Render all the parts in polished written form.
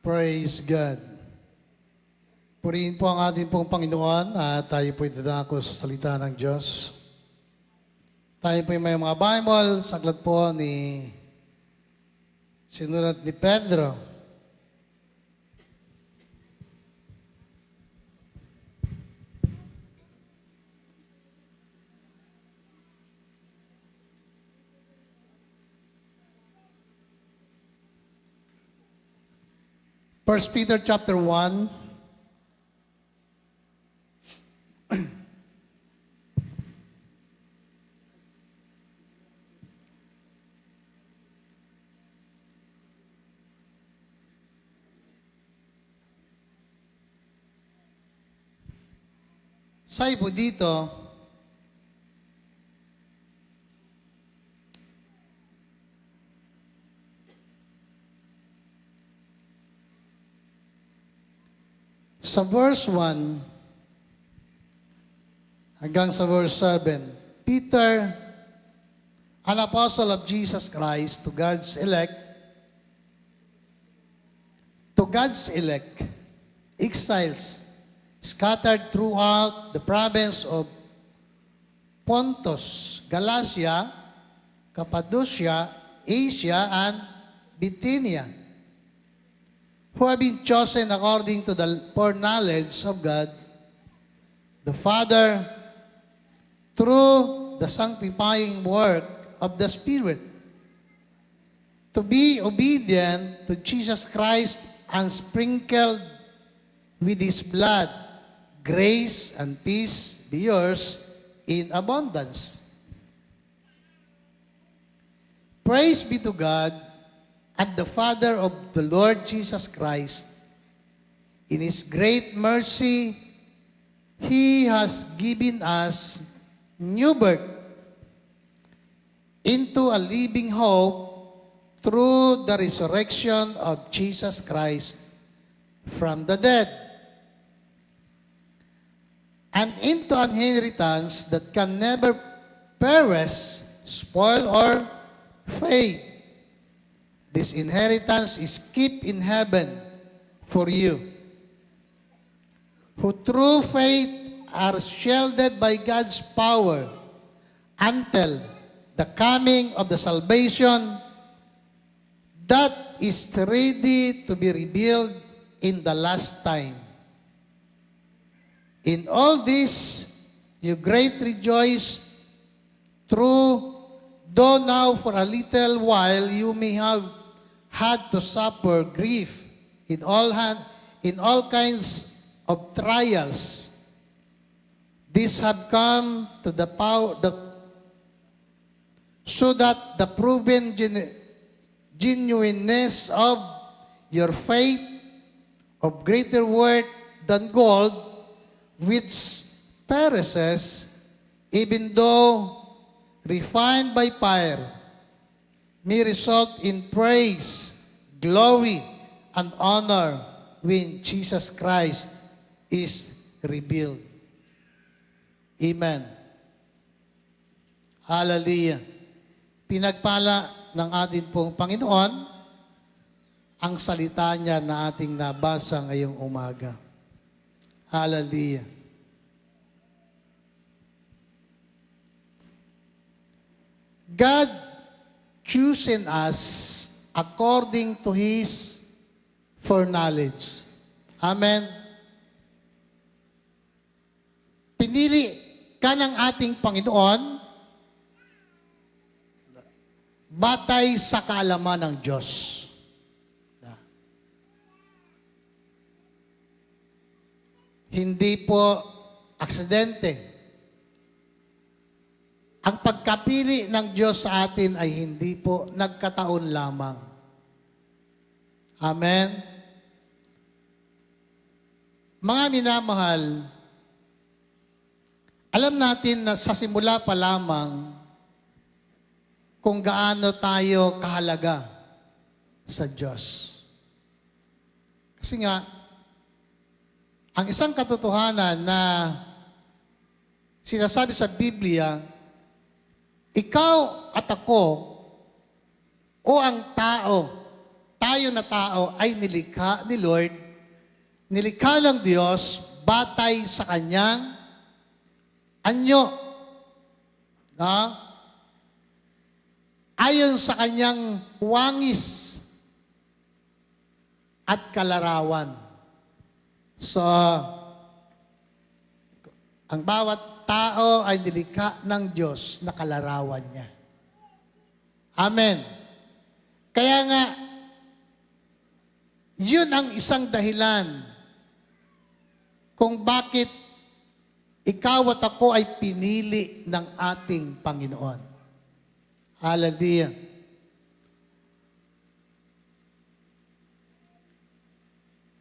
Praise God. Purihin po ang ating pong Panginoon at tayo po'y dadako sa salita ng Diyos. Tayo po'y may mga Bible, saklat po ni sinulat ni Pedro. First Peter chapter 1. Sabi po dito, sa verse 1 hanggang sa verse 7, Peter, an apostle of Jesus Christ, to God's elect, exiles, scattered throughout the province of Pontus, Galatia, Cappadocia, Asia, and Bithynia, who have been chosen according to the foreknowledge of God, the Father, through the sanctifying work of the Spirit, to be obedient to Jesus Christ and sprinkled with His blood, grace and peace be yours in abundance. Praise be to God and the Father of the Lord Jesus Christ. In His great mercy, He has given us new birth into a living hope through the resurrection of Jesus Christ from the dead, and into an inheritance that can never perish, spoil, or fade. This inheritance is kept in heaven for you, who through faith are shielded by God's power until the coming of the salvation that is ready to be revealed in the last time. In all this, you greatly rejoice, through, though now for a little while you may have had to suffer grief in all kinds of trials. These have come to the power, so that the proven genuineness of your faith, of greater worth than gold, which perishes, even though refined by fire, may result in praise, glory, and honor when Jesus Christ is revealed. Amen. Hallelujah. Pinagpala ng ating pong Panginoon ang salita niya na ating nabasa ngayong umaga. Hallelujah. God chosen us according to His foreknowledge. Amen. Pinili ka ng ating Panginoon batay sa kaalaman ng Diyos. Hindi po aksidente. Ang pagkapili ng Diyos sa atin ay hindi po nagkataon lamang. Amen? Mga minamahal, alam natin na sa simula pa lamang kung gaano tayo kahalaga sa Diyos. Kasi nga, ang isang katotohanan na sinasabi sa Biblia, ikaw at ako o ang tao tayo na tao ay nilikha ni Lord, nilikha ng Diyos batay sa kanyang anyo. No? Ayon sa kanyang wangis at kalarawan. So, ang bawat tao ay nilikha ng Diyos na kalarawan niya. Amen. Kaya nga, yun ang isang dahilan kung bakit ikaw at ako ay pinili ng ating Panginoon. Hallelujah.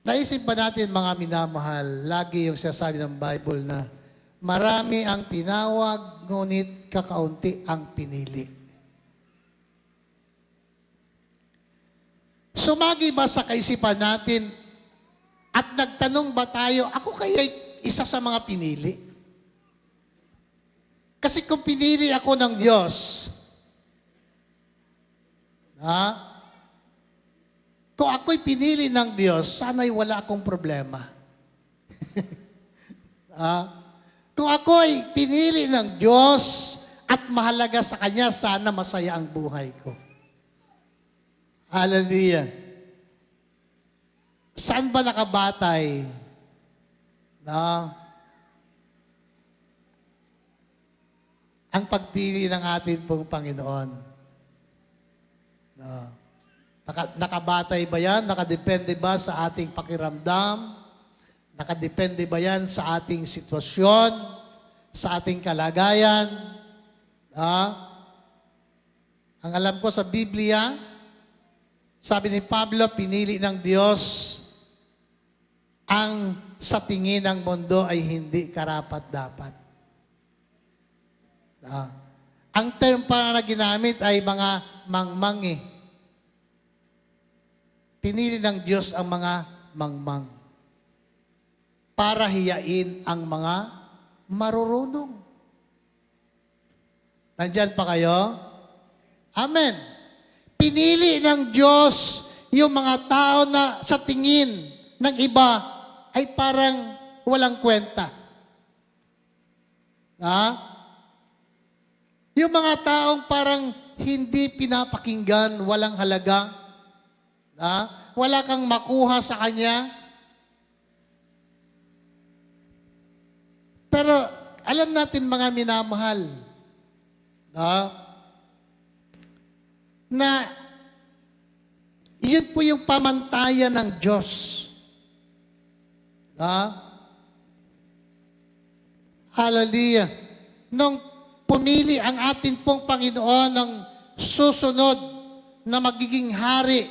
Naisip ba natin, mga minamahal, lagi yung sinasabi ng Bible na marami ang tinawag, ngunit kakaunti ang pinili. Sumagi ba sa kaisipan natin at nagtanong ba tayo, ako kaya isa sa mga pinili? Kasi kung pinili ako ng Diyos, kung ako'y pinili ng Diyos, sana'y wala akong problema. Kung ako'y pinili ng Diyos at mahalaga sa Kanya, sana masaya ang buhay ko. Hallelujah. Saan ba nakabatay? Ang pagpili ng atin pong Panginoon. Nakabatay ba yan? Nakadepende ba sa ating pakiramdam? Nakadepende ba yan sa ating sitwasyon? Sa ating kalagayan? Ang alam ko sa Biblia, sabi ni Pablo, pinili ng Diyos ang sa tingin ng mundo ay hindi karapat-dapat. Ang term pa na ginamit ay mga mangmang eh. Pinili ng Diyos ang mga mangmang para hiyain ang mga marurunong. Nandyan pa kayo? Amen. Pinili ng Diyos yung mga tao na sa tingin ng iba ay parang walang kwenta. Yung mga taong parang hindi pinapakinggan, walang halaga, wala kang makuha sa kanya. Pero alam natin, mga minamahal, na yun po yung pamantayan ng Diyos. Hallelujah. Nung pumili ang ating pong Panginoon ng susunod na magiging hari,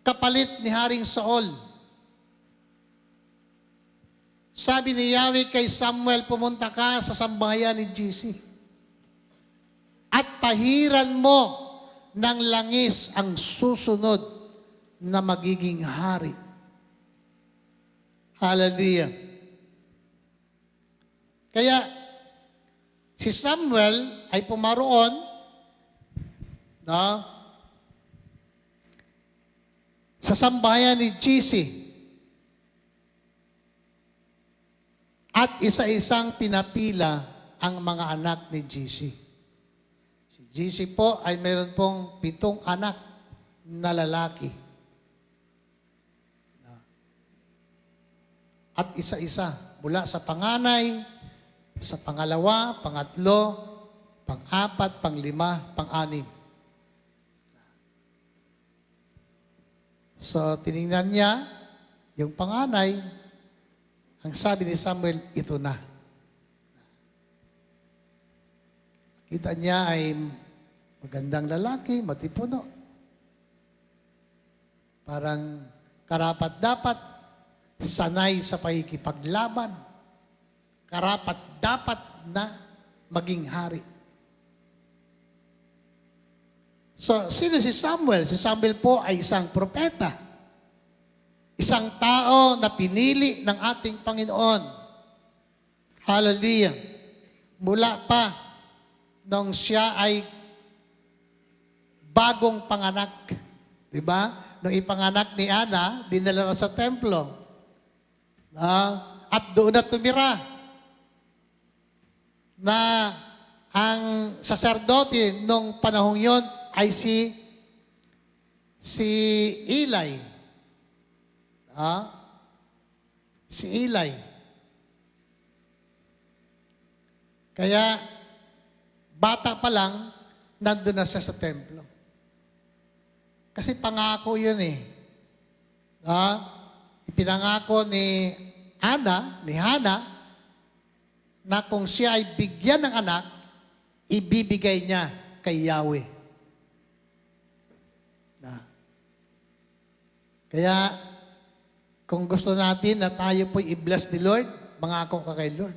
kapalit ni Haring Saul. Sabi ni Yahweh kay Samuel, pumunta ka sa sambahayan ni GC at pahiran mo ng langis ang susunod na magiging hari. Hallelujah. Kaya si Samuel ay pumaroon sa sambahayan ni GC at isa-isang pinapila ang mga anak ni GC. Si GC po ay mayroon pong 7 anak na lalaki. At isa-isa, mula sa panganay, sa pangalawa, pangatlo, pang-4, pang-5, pang-6. So, tinignan niya, yung panganay, ang sabi ni Samuel, ito na. Kita niya ay magandang lalaki, matipuno. Parang karapat-dapat, sanay sa pakikipaglaban. Karapat-dapat na maging hari. So, sino si Samuel? Si Samuel po ay isang propeta. Isang tao na pinili ng ating Panginoon. Hallelujah. Mula pa nung siya ay bagong panganak. Di ba? Nung ipanganak ni Ana, dinala na sa templo. At doon na tumira. Na ang saserdote nung panahong yon ay si Eli. Si Eli. Kaya, bata pa lang, nandun na siya sa templo. Kasi pangako yun eh. Ipinangako ni Hana, na kung siya ay bigyan ng anak, ibibigay niya kay Yahweh. Kaya, kung gusto natin na tayo po'y i-bless ni Lord, mangako ka kay Lord.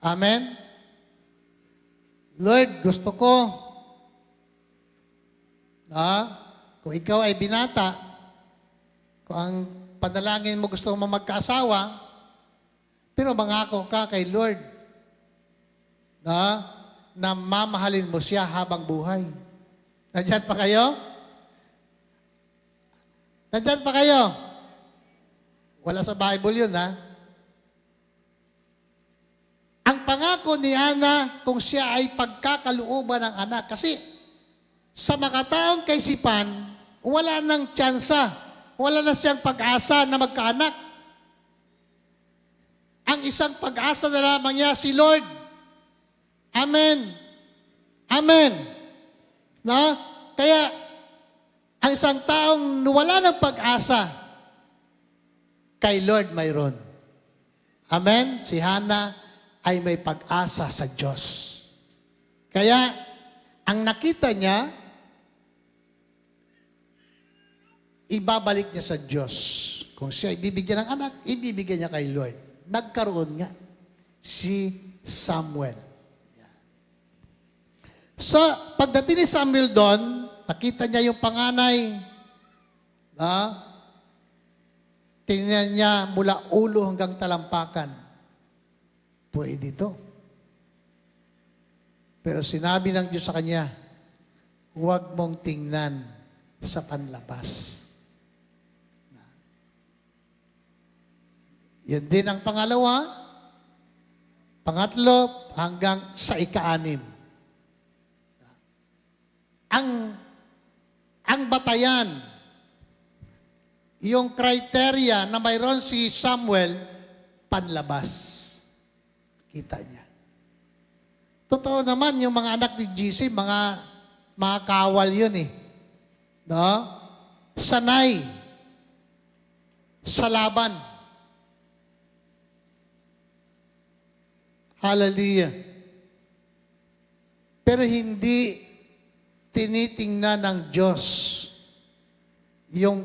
Amen? Lord, gusto ko, kung ikaw ay binata, kung ang panalangin mo gusto mo magkaasawa, pero mangako ka kay Lord na mamahalin mo siya habang buhay. Nandyan pa kayo? Nandyan pa kayo? Wala sa Bible yun, Ang pangako ni Ana, kung siya ay pagkakalooban ng anak, kasi sa makataong kaisipan, wala nang tsansa, wala na siyang pag-asa na magkaanak. Ang isang pag-asa na lamang niya, si Lord. Amen. Amen. Kaya, ang isang taong wala ng pag-asa, kay Lord mayroon. Amen? Si Hana ay may pag-asa sa Diyos. Kaya, ang nakita niya, ibabalik niya sa Diyos. Kung siya ibibigyan ng anak, ibibigyan niya kay Lord. Nagkaroon nga si Samuel. So, pagdating ni Samuel doon, nakita niya yung panganay, tinignan niya mula ulo hanggang talampakan. Pwede ito. Pero sinabi ng Diyos sa kanya, huwag mong tingnan sa panlabas. Yan din ang pangalawa, pangatlo, hanggang sa ika-6. Ang batayan, yung criteria na mayroon si Samuel, panlabas. Kita niya. Totoo naman, yung mga anak ni GC, mga kawal yun eh. Sanay sa laban. Hallelujah. Pero hindi tinitingnan ng Diyos yung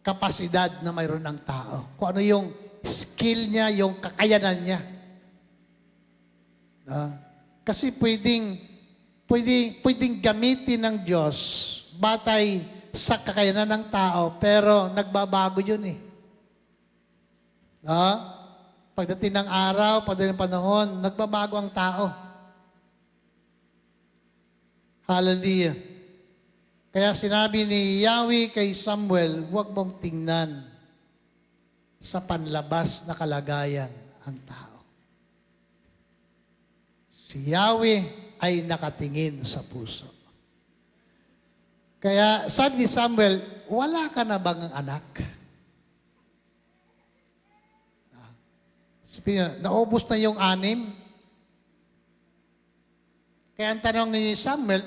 kapasidad na mayroon ng tao. Kung ano yung skill niya, yung kakayanan niya. Kasi pwedeng gamitin ng Diyos batay sa kakayanan ng tao, pero nagbabago yun eh. Pagdating ng araw, pagdating ng panahon, nagbabago ang tao. Hallelujah. Kaya sinabi ni Yahweh kay Samuel, huwag mong tingnan sa panlabas na kalagayan ang tao. Si Yahweh ay nakatingin sa puso. Kaya sabi ni Samuel, wala ka na bang anak? Sabi niya, naubos na yung 6. Kaya ang tanong ni Samuel,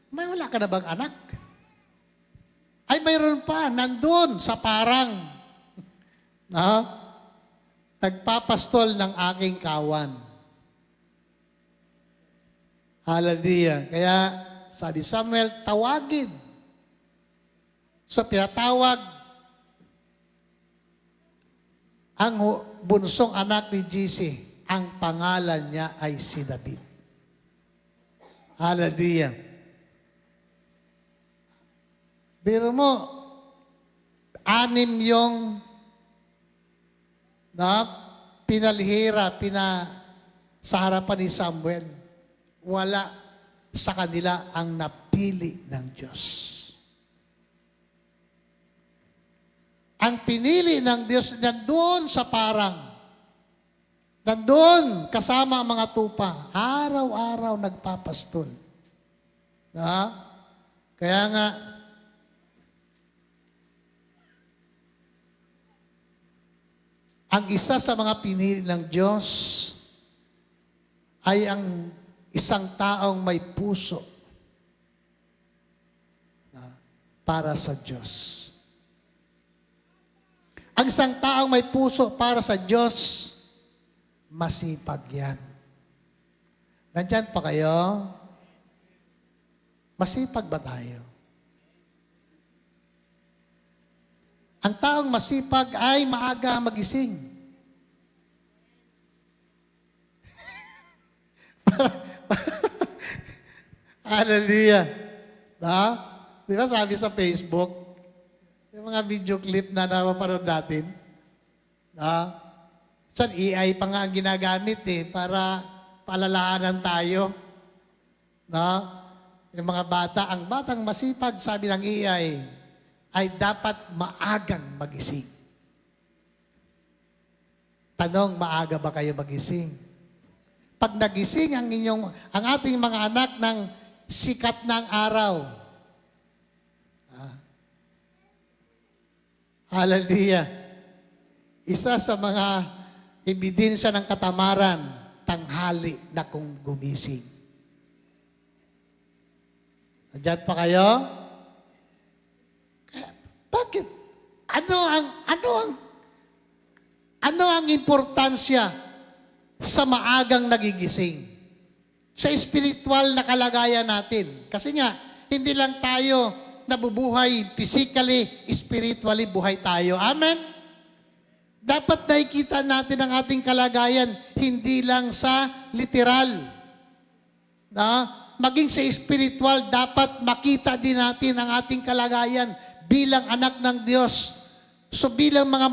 may wala ka na bang anak? Ay, mayroon pa, nandun sa parang. Nagpapastol ng aking kawan. Hallelujah. Kaya, sabi Samuel, tawagin. So, pinatawag ang bunsong anak ni GC. Ang pangalan niya ay si David. Hallelujah. Biro mo, 6 yung pinalihira, sa harapan ni Samuel. Wala sa kanila ang napili ng Diyos. Ang pinili ng Diyos nandoon sa parang. Nandoon kasama ang mga tupa. Araw-araw nagpapastol. Kaya nga, ang isa sa mga pinili ng Diyos ay ang isang taong may puso para sa Diyos. Ang isang taong may puso para sa Diyos, masipag yan. Nandyan pa kayo? Masipag ba tayo? Ang taong masipag ay maaga magising. Hallelujah. Di ba sabi sa Facebook, yung mga video clip na napapanood natin, saan AI pa nga ang ginagamit para palalaanan tayo. Yung mga bata, ang batang masipag, sabi ng AI, ay dapat maagang magising. Tanong, maaga ba kayo magising? Pag nagising ang ating mga anak ng sikat ng araw, hallelujah, isa sa mga ebidensya ng katamaran, tanghali na kung gumising. Nandiyan pa kayo? Bakit? Ano ang importansya sa maagang nagigising? Sa spiritual na kalagayan natin. Kasi nga, hindi lang tayo nabubuhay physically, spiritually, buhay tayo. Amen? Dapat nakikita natin ang ating kalagayan, hindi lang sa literal. Maging sa spiritual, dapat makita din natin ang ating kalagayan bilang anak ng Diyos. So bilang mga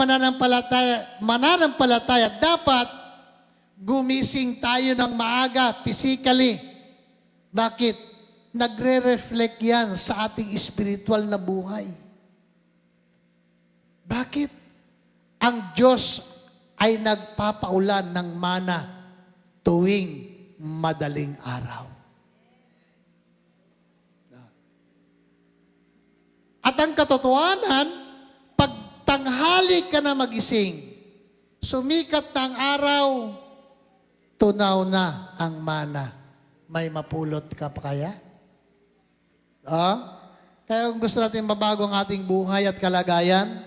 mananampalataya, dapat gumising tayo ng maaga, physically. Bakit? Nagre-reflect yan sa ating spiritual na buhay. Bakit? Ang Diyos ay nagpapaulan ng mana tuwing madaling araw. At ang katotohanan, pag tanghali ka na magising, sumikat ng araw, tunaw na ang mana. May mapulot ka pa kaya? Kaya kung gusto natin mabago ang ating buhay at kalagayan,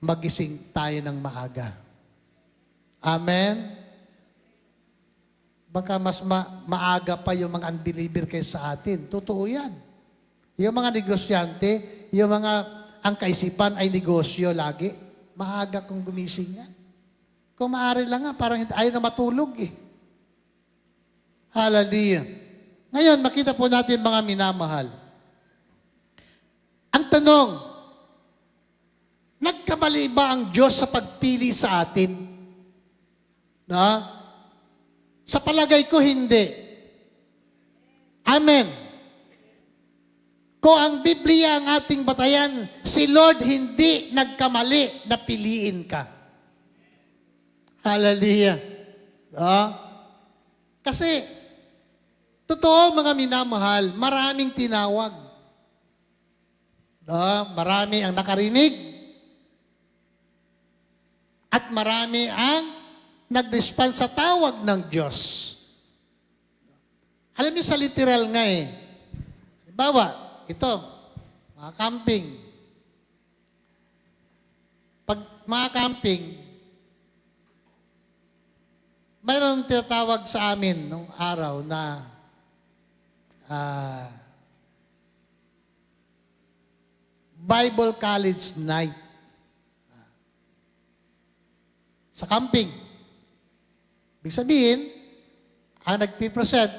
magising tayo ng maaga. Amen? Baka mas maaga pa yung mga unbeliever kaysa sa atin. Totoo yan. Yung mga negosyante, ang kaisipan ay negosyo lagi. Maaga kung gumising yan. Kung maaari lang nga, parang ayaw na matulog eh. Hallelujah. Ngayon, makita po natin mga minamahal. Ang tanong, nagkamali ba ang Diyos sa pagpili sa atin? Sa palagay ko, hindi. Amen. Kung ang Biblia ang ating batayan, si Lord hindi nagkamali na piliin ka. Hallelujah. Kasi, totoo mga minamahal, maraming tinawag. Marami ang nakarinig at marami ang nag-respond sa tawag ng Diyos. Alam niyo sa literal nga Halimbawa, ito, mga camping. Pag mga camping, mayroon tinatawag sa amin nung araw na Bible College Night. Sa camping. Ibig sabihin, ang nagpipresent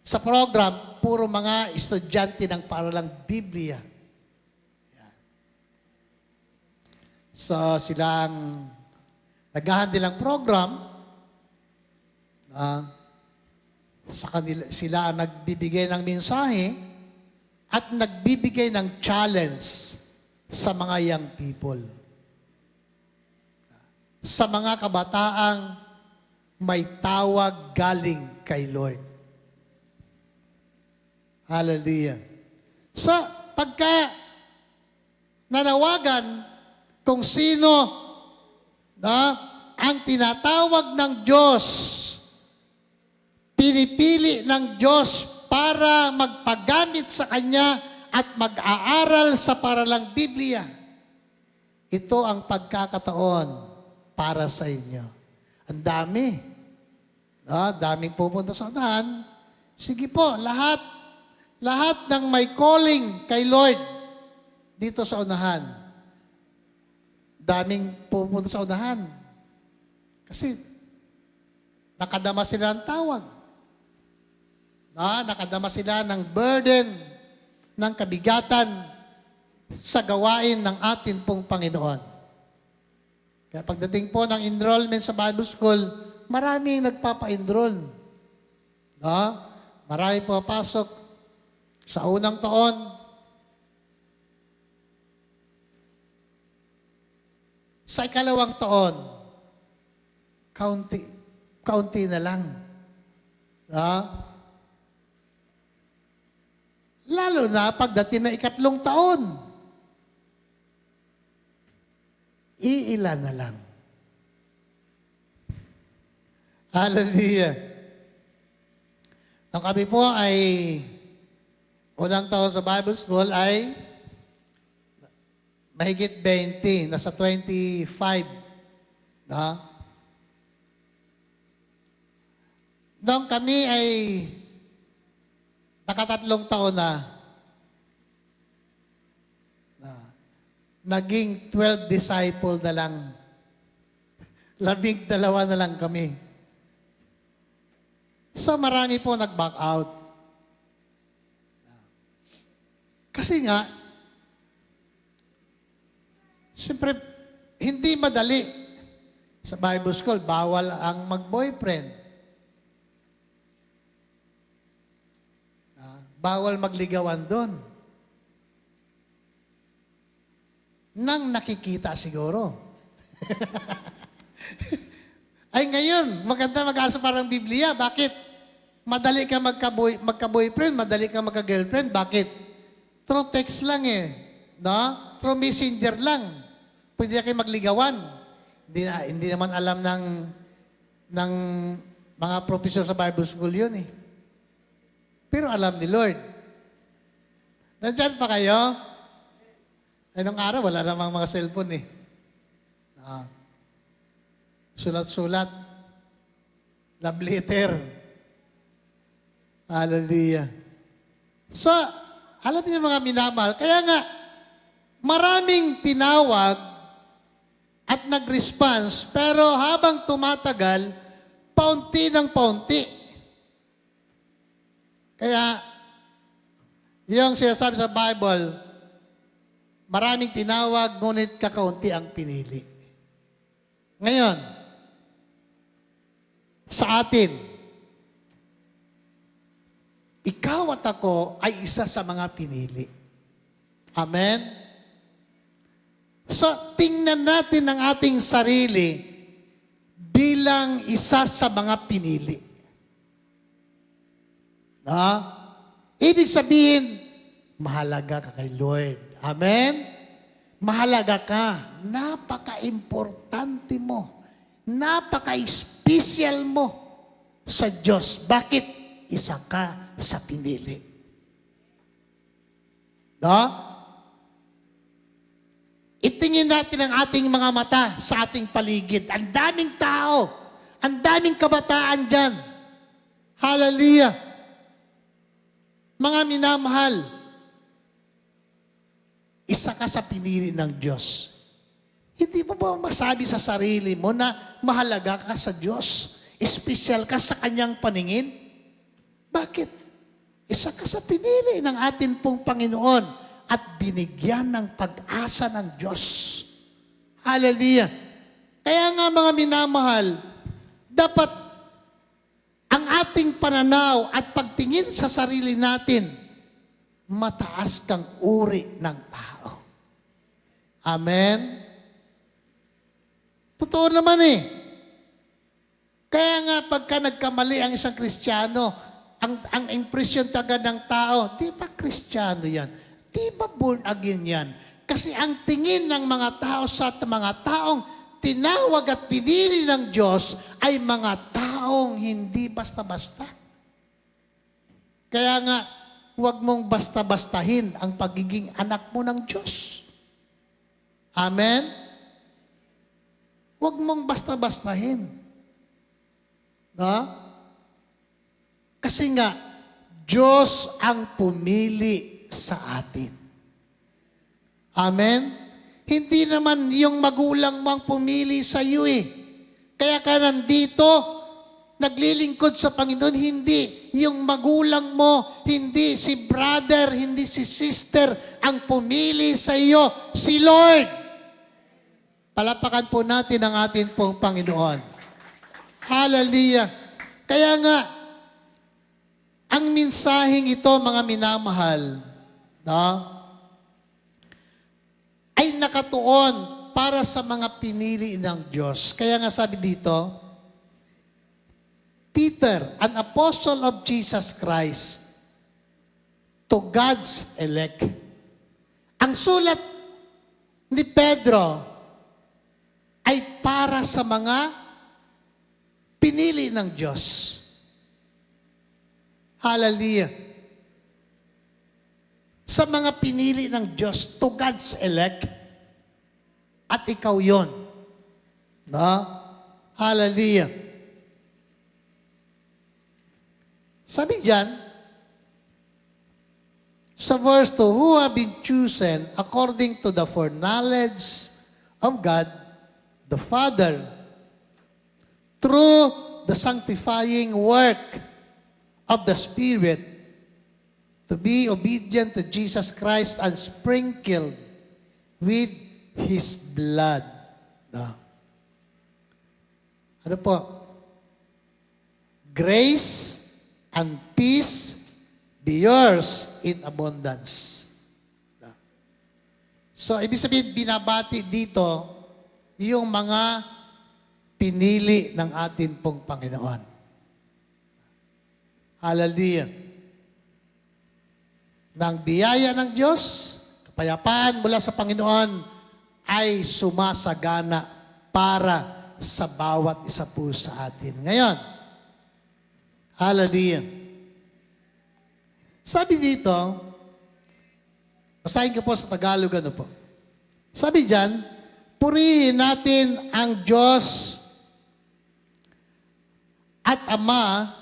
sa program, puro mga estudyante ng paaralang Biblia. So, silang naghahandle ng program, sa kanila, sila ang nagbibigay ng mensahe at nagbibigay ng challenge sa mga young people. Sa mga kabataang may tawag galing kay Lord. Hallelujah. So, pagka nanawagan kung sino ang tinatawag ng Diyos, pinipili ng Diyos para magpagamit sa Kanya at mag-aaral sa paralang Biblia. Ito ang pagkakataon para sa inyo. Ang dami. Daming pupunta sa unahan. Sige po, lahat ng may calling kay Lord dito sa unahan. Daming pupunta sa unahan. Kasi nakadama sila ng tawag. Nakadama sila ng burden, ng kabigatan sa gawain ng atin pong Panginoon. Kaya pagdating po ng enrollment sa Bible School, maraming nagpapa-enroll. Marami po pasok sa unang taon. Sa ikalawang taon, kaunti na lang. Lalo na pagdating na ikatlong taon, iilan na lang. Hallelujah. Nung kami po ay unang taon sa Bible School ay mahigit 20, nasa 25. Nung kami ay nakatatlong taon na, naging 12 disciple na lang. 12 na lang kami. So marami po nag-back out. Kasi nga, siyempre, hindi madali. Sa Bible School, bawal ang mag-boyfriend. Bawal magligawan doon. Nang nakikita siguro. Ay ngayon, maganda mag-asa parang Biblia. Bakit? Madali ka magka-boyfriend, madali ka magka-girlfriend. Bakit? Through text lang eh. No? Through messenger lang. Pwede na kayo magligawan. Hindi naman alam ng mga professor sa Bible School yun eh. Pero alam ni Lord. Nandyan pa kayo? Ay, nung araw, wala namang mga cellphone eh. Sulat-sulat. Love letter. Hallelujah. So, alam niyo mga minamahal, kaya nga, maraming tinawag at nag-response, pero habang tumatagal, paunti ng paunti. Kaya, yung sinasabi sa Bible, maraming tinawag, ngunit kakaunti ang pinili. Ngayon, sa atin, ikaw at ako ay isa sa mga pinili. Amen? So, tingnan natin ang ating sarili bilang isa sa mga pinili. Ibig sabihin, mahalaga ka kay Lord. Amen? Mahalaga ka. Napaka-importante mo. Napaka-special mo sa Diyos. Bakit? Isa ka sa pinili. Itingin natin ang ating mga mata sa ating paligid. Ang daming tao. Ang daming kabataan dyan. Hallelujah. Mga minamahal, isa ka sa pinili ng Diyos. Hindi mo ba masabi sa sarili mo na mahalaga ka sa Diyos? Espesyal ka sa Kanyang paningin? Bakit? Isa ka sa pinili ng atin pong Panginoon at binigyan ng pag-asa ng Diyos. Hallelujah. Kaya nga mga minamahal, dapat ang ating pananaw at pagtingin sa sarili natin, mataas kang uri ng tao. Amen? Totoo naman eh. Kaya nga pagka nagkamali ang isang Kristiyano, ang impression tagad ng tao, di ba Kristiyano yan? Di ba born again yan? Kasi ang tingin ng mga tao sa mga taong tinawag at pinili ng Diyos ay mga taong hindi basta-basta. Kaya nga, huwag mong basta-bastahin ang pagiging anak mo ng Diyos. Amen? Huwag mong basta-bastahin. No? Kasi nga, Diyos ang pumili sa atin. Amen? Hindi naman yung magulang mo ang pumili sa iyo eh. Kaya ka nandito, naglilingkod sa Panginoon, hindi. Yung magulang mo, hindi si brother, hindi si sister, ang pumili sa iyo, si Lord. Palapakan po natin ang atin pong Panginoon. Hallelujah. Kaya nga, ang mensaheng ito, mga minamahal, no, ay nakatuon para sa mga pinili ng Diyos. Kaya nga sabi dito, Peter, an apostle of Jesus Christ, to God's elect. Ang sulat ni Pedro ay para sa mga pinili ng Diyos. Hallelujah. Sa mga pinili ng Diyos, to God's elect, at ikaw yon. No? Hallelujah. Sabi diyan, sa verse 2, who have been chosen according to the foreknowledge of God, the Father, through the sanctifying work of the Spirit, to be obedient to Jesus Christ and sprinkled with His blood. No. Ano po? Grace and peace be yours in abundance. No. So, ibig sabihin, binabati dito yung mga pinili ng atin pong Panginoon. Hallelujah. Nang biyaya ng Diyos, kapayapaan mula sa Panginoon ay sumasagana para sa bawat isa po sa atin. Ngayon, hallelujah. Sabi dito, basahin ko po sa Tagalog, ano po. Sabi diyan, purihin natin ang Diyos at Ama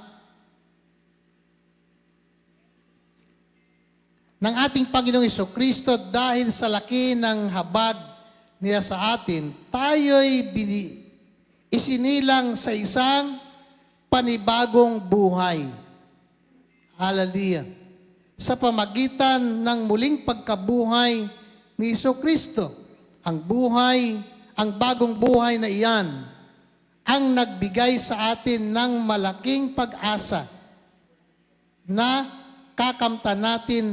ng ating Panginoong Jesucristo dahil sa laki ng habag niya sa atin, tayo'y isinilang sa isang panibagong buhay. Hallelujah. Sa pamagitan ng muling pagkabuhay ni Jesucristo, ang bagong buhay na iyan, ang nagbigay sa atin ng malaking pag-asa na kakamtan natin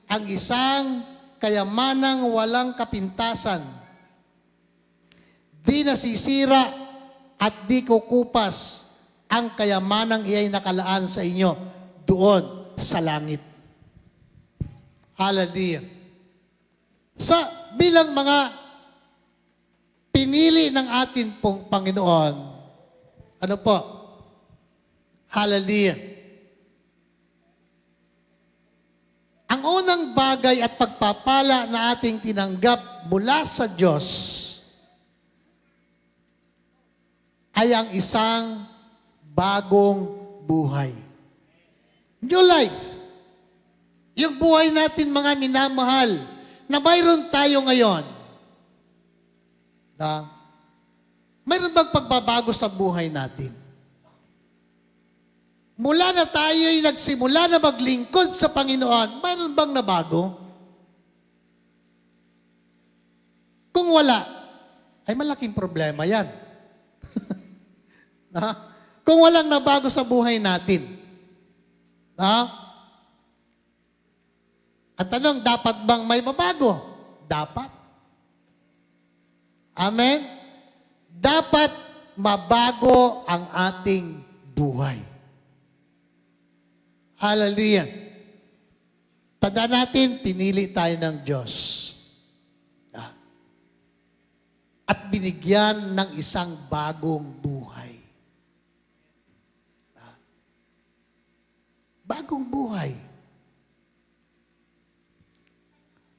ang isang kayamanang walang kapintasan, di nasisira at di kukupas ang kayamanang iyay nakalaan sa inyo doon sa langit. Hallelujah. Sa bilang mga pinili ng atin pong Panginoon, ano po? Hallelujah. Ang unang bagay at pagpapala na ating tinanggap mula sa Diyos ay ang isang bagong buhay. New life. Yung buhay natin, mga minamahal, na mayroon tayo ngayon. Mayroon bang pagbabago sa buhay natin? Mula na tayo'y nagsimula na maglingkod sa Panginoon, mayroon bang nabago? Kung wala, ay malaking problema yan. Kung walang nabago sa buhay natin. At tanong, dapat bang may mabago? Dapat. Amen? Dapat mabago ang ating buhay. Hallelujah. Tandaan natin, pinili tayo ng Diyos. At binigyan ng isang bagong buhay. Bagong buhay.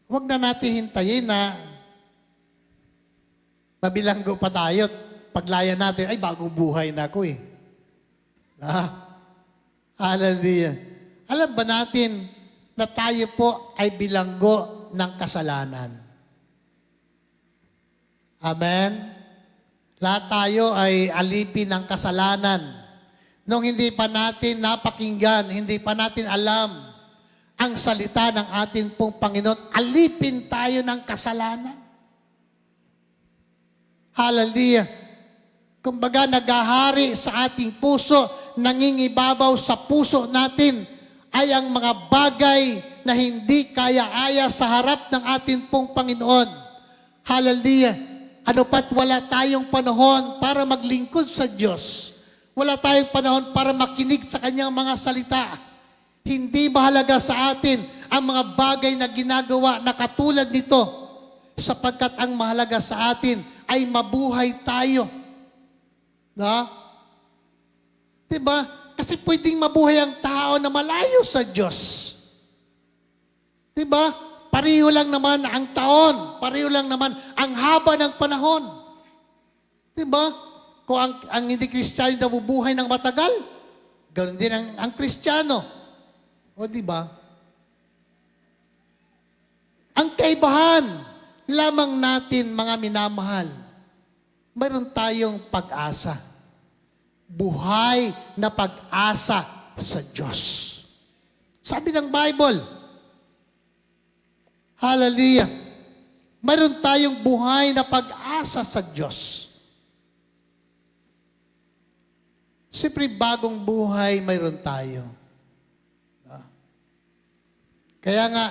Huwag na natin hintayin na mabilanggo pa tayo. Paglaya natin, ay bagong buhay na ako eh. Hallelujah. Alam ba natin na tayo po ay bilanggo ng kasalanan? Amen? Lahat tayo ay alipin ng kasalanan. Nung hindi pa natin napakinggan, hindi pa natin alam ang salita ng ating pong Panginoon, alipin tayo ng kasalanan. Hallelujah. Kumbaga, nagahari sa ating puso, nangingibabaw sa puso natin ay ang mga bagay na hindi kaya-aya sa harap ng ating pong Panginoon. Hallelujah. Ano pat wala tayong panahon para maglingkod sa Diyos. Wala tayong panahon para makinig sa Kanyang mga salita. Hindi mahalaga sa atin ang mga bagay na ginagawa na katulad nito, sapagkat ang mahalaga sa atin ay mabuhay tayo. Diba? Kasi pwedeng mabuhay ang tao na malayo sa Diyos. Diba? Pareho lang naman ang taon. Pareho lang naman ang haba ng panahon. Diba? Kung ang hindi Kristiyano nabubuhay ng matagal, ganoon din ang Kristiyano. O diba? Ang kaibahan lamang natin, mga minamahal, mayroon tayong pag-asa. Buhay na pag-asa sa Diyos. Sabi ng Bible, hallelujah. Mayroon tayong buhay na pag-asa sa Diyos. Siyempre, bagong buhay mayroon tayo. Kaya nga,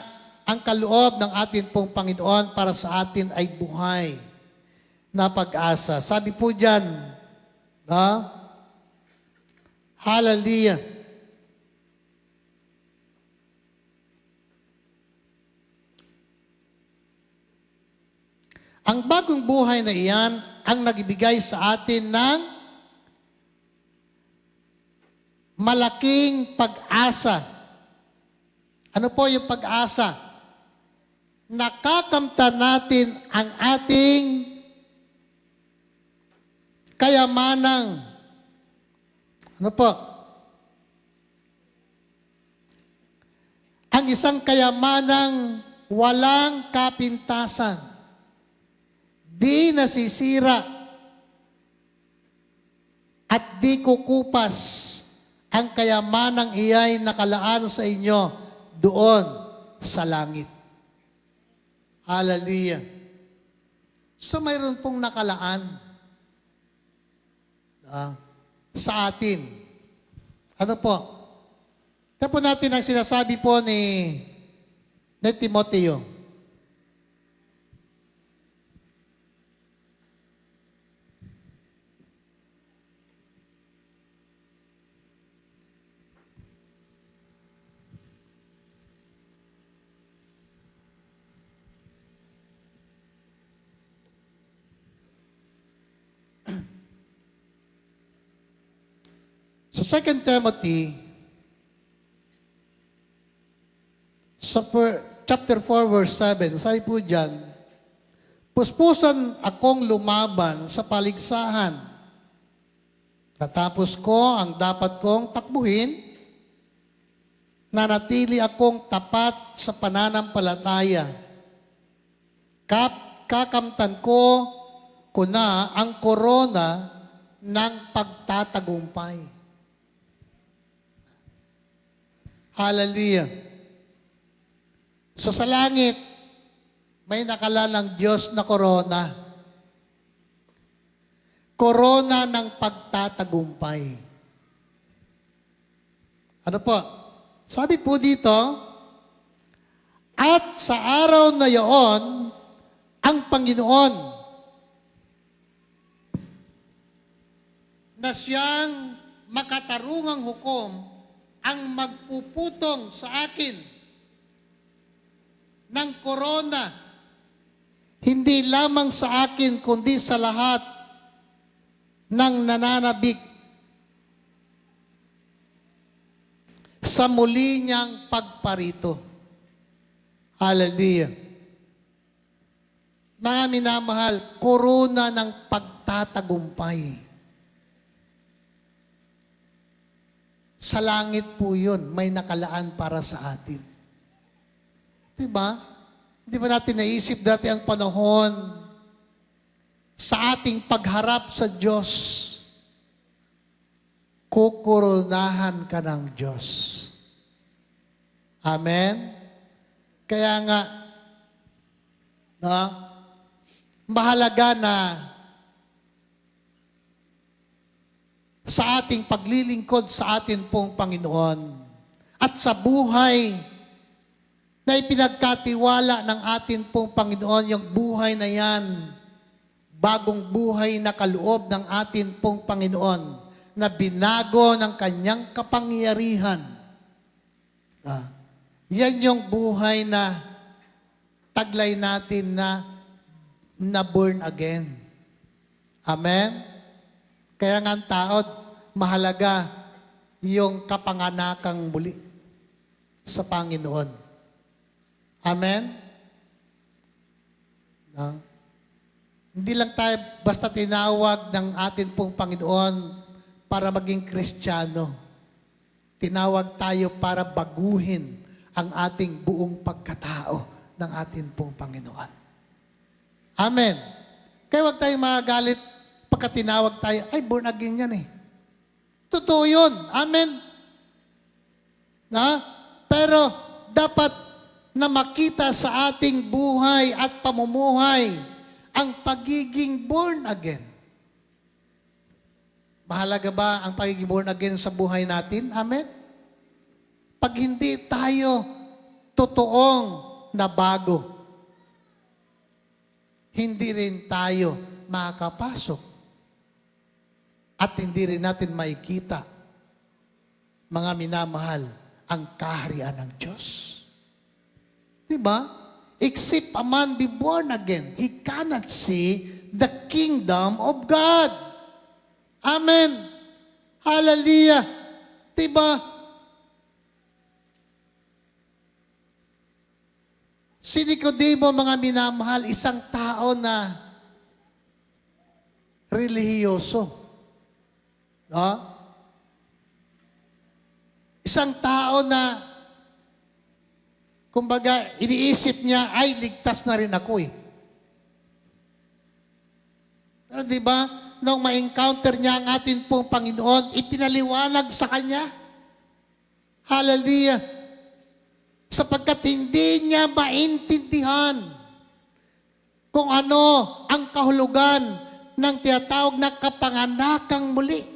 ang kaloob ng ating pong Panginoon para sa atin ay buhay na pag-asa. Sabi po dyan, hallelujah. Ang bagong buhay na iyan ang nagbigay sa atin ng malaking pag-asa. Ano po yung pag-asa? Nakakamtan natin ang ating kayamanang. Ano po? Ang isang kayamanang walang kapintasan. Di nasisira at di kukupas ang kayamanang iyay nakalaan sa inyo doon sa langit. Hallelujah. So mayroon pong nakalaan sa atin. Ano po? Ito po natin ang sinasabi po ni Timoteo. Sa 2 Timothy, chapter 4, verse 7, sabi po dyan, puspusan akong lumaban sa paligsahan. Natapos ko ang dapat kong takbuhin, nanatili akong tapat sa pananampalataya. Kakamtan ko na ang korona ng pagtatagumpay. Hallelujah. So sa langit, may nakalalang Diyos na korona. Korona ng pagtatagumpay. Ano po? Sabi po dito, at sa araw na iyon, ang Panginoon na siyang makatarungang hukom ang magpuputong sa akin ng korona, hindi lamang sa akin, kundi sa lahat ng nananabik sa muli niyang pagparito. Hallelujah. Mga minamahal, korona ng pagtatagumpay. Sa langit po yun, may nakalaan para sa atin. Diba? Di ba natin naisip dati ang panahon sa ating pagharap sa Diyos, kukoronahan ka ng Diyos. Amen? Kaya nga, no, mahalaga na sa ating paglilingkod sa atin pong Panginoon at sa buhay na ipinagkatiwala ng atin pong Panginoon, yung buhay na yan, bagong buhay na kaloob ng atin pong Panginoon na binago ng kanyang kapangyarihan. Yan yung buhay na taglay natin na born again. Amen? Kaya nga ang tao, mahalaga yung kapanganakang muli sa Panginoon. Amen? No? Hindi lang tayo basta tinawag ng atin pong Panginoon para maging Kristiyano. Tinawag tayo para baguhin ang ating buong pagkatao ng atin pong Panginoon. Amen. Kaya huwag tayong magagalit pagka tinawag tayo, ay, born again yan eh. Totoo yun. Amen. Na? Pero dapat na makita sa ating buhay at pamumuhay ang pagiging born again. Mahalaga ba ang pagiging born again sa buhay natin? Amen? Pag hindi tayo totoong nabago, hindi rin tayo makakapasok. At hindi rin natin makikita, mga minamahal, ang kaharian ng Diyos. Diba? Except a man be born again, he cannot see the kingdom of God. Amen. Hallelujah. Diba? Si Nicodemo, mga minamahal, isang tao na relihiyoso. No? Isang tao na, kumbaga, iniisip niya, ay, ligtas na rin ako eh. Pero di ba, nung ma-encounter niya ang atin pong Panginoon, ipinaliwanag sa kanya. Hallelujah. Sapagkat hindi niya maintindihan kung ano ang kahulugan ng tinatawag na kapanganakang muli.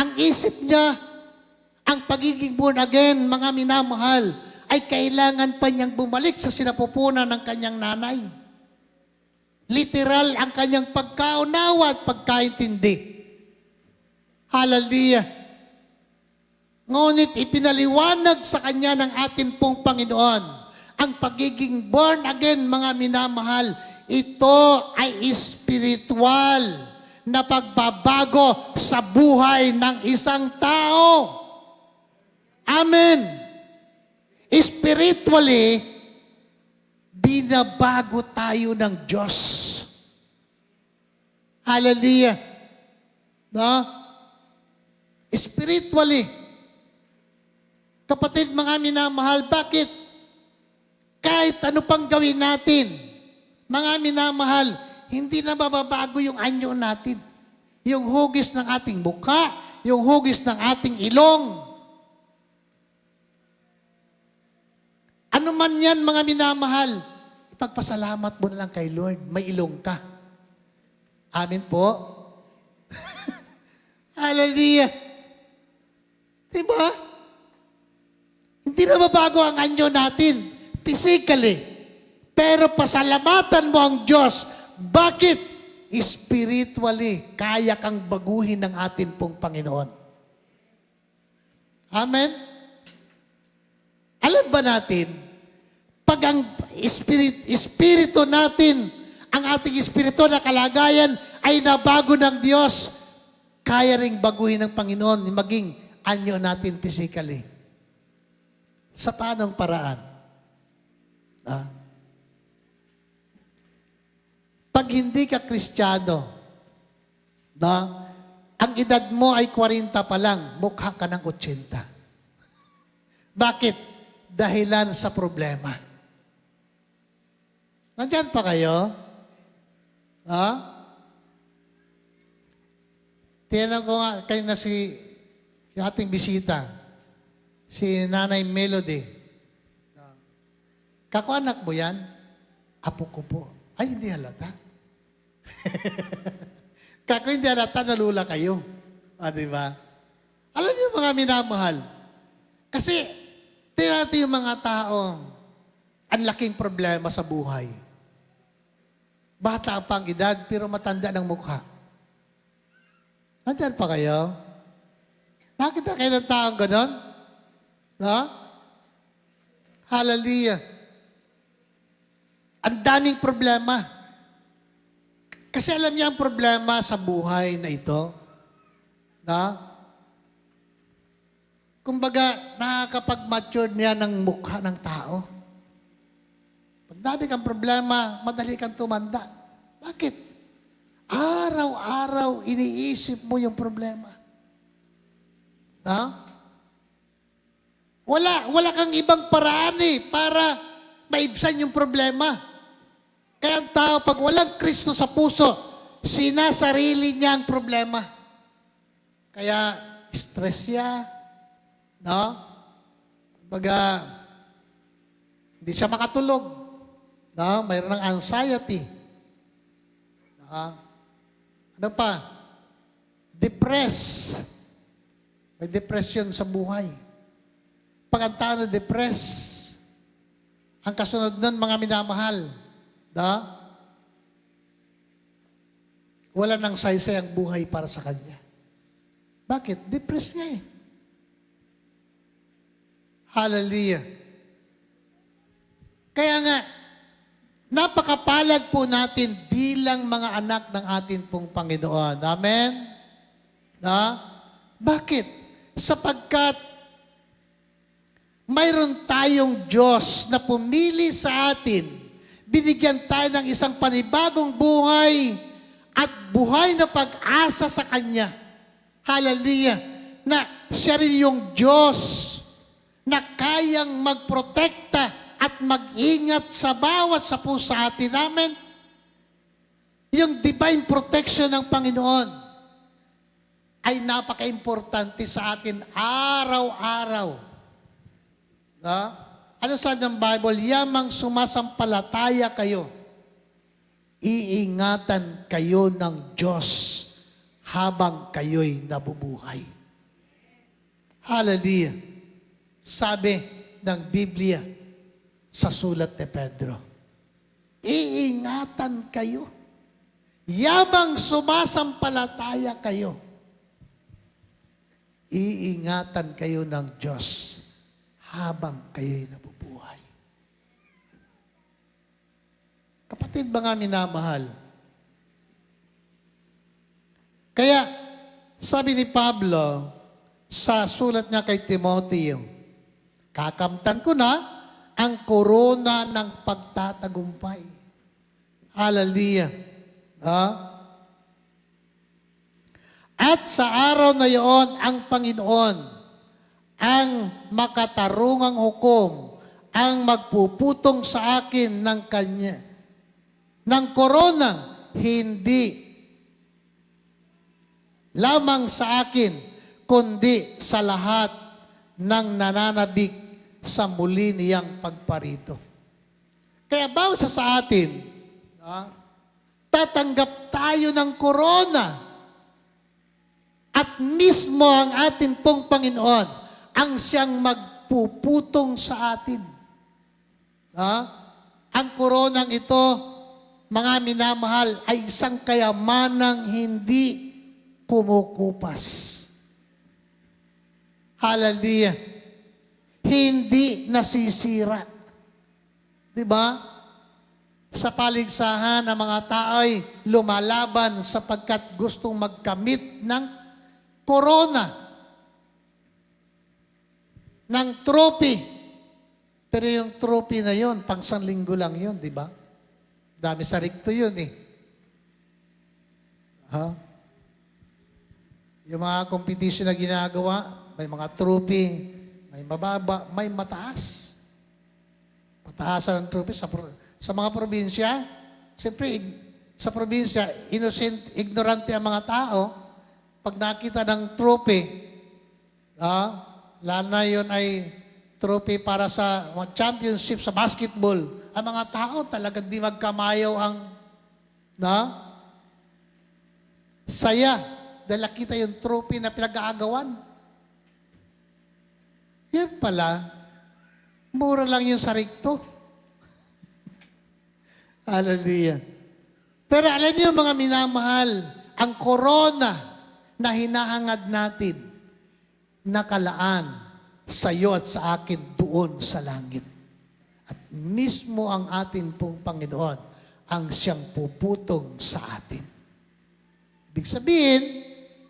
Ang isip niya, ang pagiging born again, mga minamahal, ay kailangan pa niyang bumalik sa sinapupunan ng kanyang nanay. Literal ang kanyang pagkaunawa at pagkaintindi. Hallelujah. Ngunit ipinaliwanag sa kanya ng ating pong Panginoon, ang pagiging born again, mga minamahal, ito ay spiritual na pagbabago sa buhay ng isang tao. Amen. Spiritually, binabago tayo ng Diyos. Hallelujah. No? Spiritually. Kapatid, mga minamahal, bakit? Kahit ano pang gawin natin, mga minamahal, hindi na mababago yung anyo natin. Yung hugis ng ating mukha, yung hugis ng ating ilong. Ano man yan, mga minamahal, ipagpasalamat mo na lang kay Lord, may ilong ka. Amen po? Hallelujah. Diba? Hindi na mabago ang anyo natin, physically. Pero pasalamatan mo ang Diyos. Bakit? spiritually, kaya kang baguhin ng atin pong Panginoon. Amen? Alam ba natin, pag ang espiritu natin, ang ating espiritu na kalagayan ay nabago ng Diyos, kaya ring baguhin ng Panginoon, maging anyo natin physically. Sa paanong paraan? Pag hindi ka Kristiyano, ang edad mo ay 40 pa lang, mukha ka ng 80. Bakit? Dahilan sa problema. Nandyan pa kayo? Tinan ko nga, kayo na yung ating bisita, si Nanay Melody. Kakuanak mo yan? Apo ko po. Ay, hindi halata. Kako hindi halata, nalula kayo. Diba? Alam niyo mga minamahal. Kasi, tingnan natin yung mga taong ang laking problema sa buhay. Bata pa ang edad, pero matanda ng mukha. Nandyan pa kayo? Nakita kayo ng taong ganon? Hallelujah. Ang daming problema. Kasi alam niya ang problema sa buhay na ito. Kumbaga, nakakapag-mature niya ng mukha ng tao. Pag dati kang problema, madali kang tumanda. Bakit? Araw-araw iniisip mo yung problema. Wala kang ibang paraan para maibsan yung problema. Kaya ang tao, pag walang Kristo sa puso, sinasarili niya ang problema. Kaya, stress siya, Kumbaga, hindi siya makatulog, mayroon ng anxiety. Ano pa? May depression sa buhay. Pag ang tao na-depress, ang kasunod nun, mga minamahal, wala nang saysay ang buhay para sa kanya. Bakit? Depressed nga Hallelujah. Kaya nga, napakapalad po natin bilang mga anak ng atin pong Panginoon. Amen? Bakit? Sapagkat mayroon tayong Diyos na pumili sa atin, binigyan tayo ng isang panibagong buhay at buhay na pag-asa sa Kanya. Hallelujah! Na siya rin yung Diyos na kayang magprotekta at mag-ingat sa bawat sapu sa atin. Amen? Yung divine protection ng Panginoon ay napaka-importante sa atin araw-araw. Ano sabi ng Bible? Yamang sumasampalataya kayo, iingatan kayo ng Diyos habang kayo'y nabubuhay. Hallelujah! Sabi ng Biblia sa sulat ni Pedro, iingatan kayo. Yabang sumasampalataya kayo, iingatan kayo ng Diyos habang kayo'y nabubuhay. Kapatid ba nga minamahal? Kaya, sabi ni Pablo sa sulat niya kay Timoteo, kakamtan ko na ang korona ng pagtatagumpay. Hallelujah. At sa araw na iyon, ang Panginoon, ang makatarungang hukom, ang magpuputong sa akin ng Kanya, ng koronang hindi lamang sa akin, kundi sa lahat ng nananabik sa muli niyang pagparito. Kaya bawat sa atin, tatanggap tayo ng korona at mismo ang atin pong Panginoon ang siyang magpuputong sa atin. Ang koronang ito mga minamahal, ay isang kayamanang hindi kumukupas. Hallelujah. Hindi nasisira. Di ba? Sa paligsahan ng mga tao'y lumalaban sapagkat gustong magkamit ng corona, ng trophy. Pero yung trophy na yon, pang sanlinggo lang yon, di ba? Dami sa rikto yun eh. Ha? Yung mga competition na ginagawa, may mga trophy, may mababa, may mataas. Mataasan ng trophy sa mga probinsya. Siyempre, sa probinsya, innocent, ignorante ang mga tao. Pag nakita ng trophy, lalo na yun ay trophy para sa mga championship sa basketball, ang mga tao talagang di magkamayaw ang saya dahil nakita yung trophy na pinag-aagawan. Yan pala, mura lang yung sarikto. Hallelujah. Pero alam niyo mga minamahal, ang corona na hinahangad natin, nakalaan sa iyo at sa akin doon sa langit. At mismo ang atin pong Panginoon ang siyang puputong sa atin. Ibig sabihin,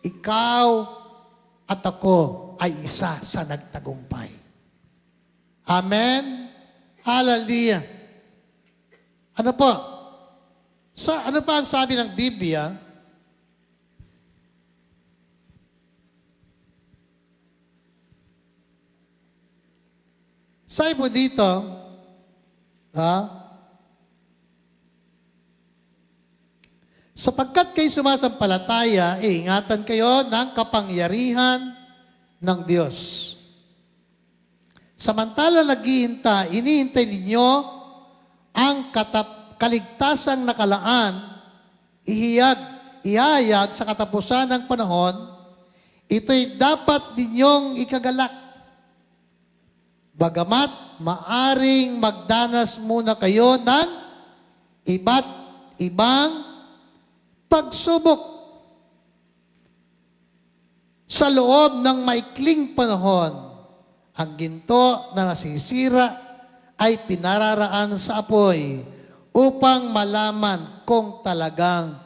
ikaw at ako ay isa sa nagtagumpay. Amen? Hallelujah. Ano po? Ano pa ang sabi ng Biblia? Sabi po dito, sapagkat kayo sumasampalataya, ingatan kayo ng kapangyarihan ng Diyos. Samantala hinihintay ninyo ang kaligtasang nakalaan, ihayag sa katapusan ng panahon, ito'y dapat ninyong ikagalak. Bagamat maaring magdanas muna kayo ng iba't ibang pagsubok sa loob ng maikling panahon. Ang ginto na nasisira ay pinararaan sa apoy upang malaman kung talagang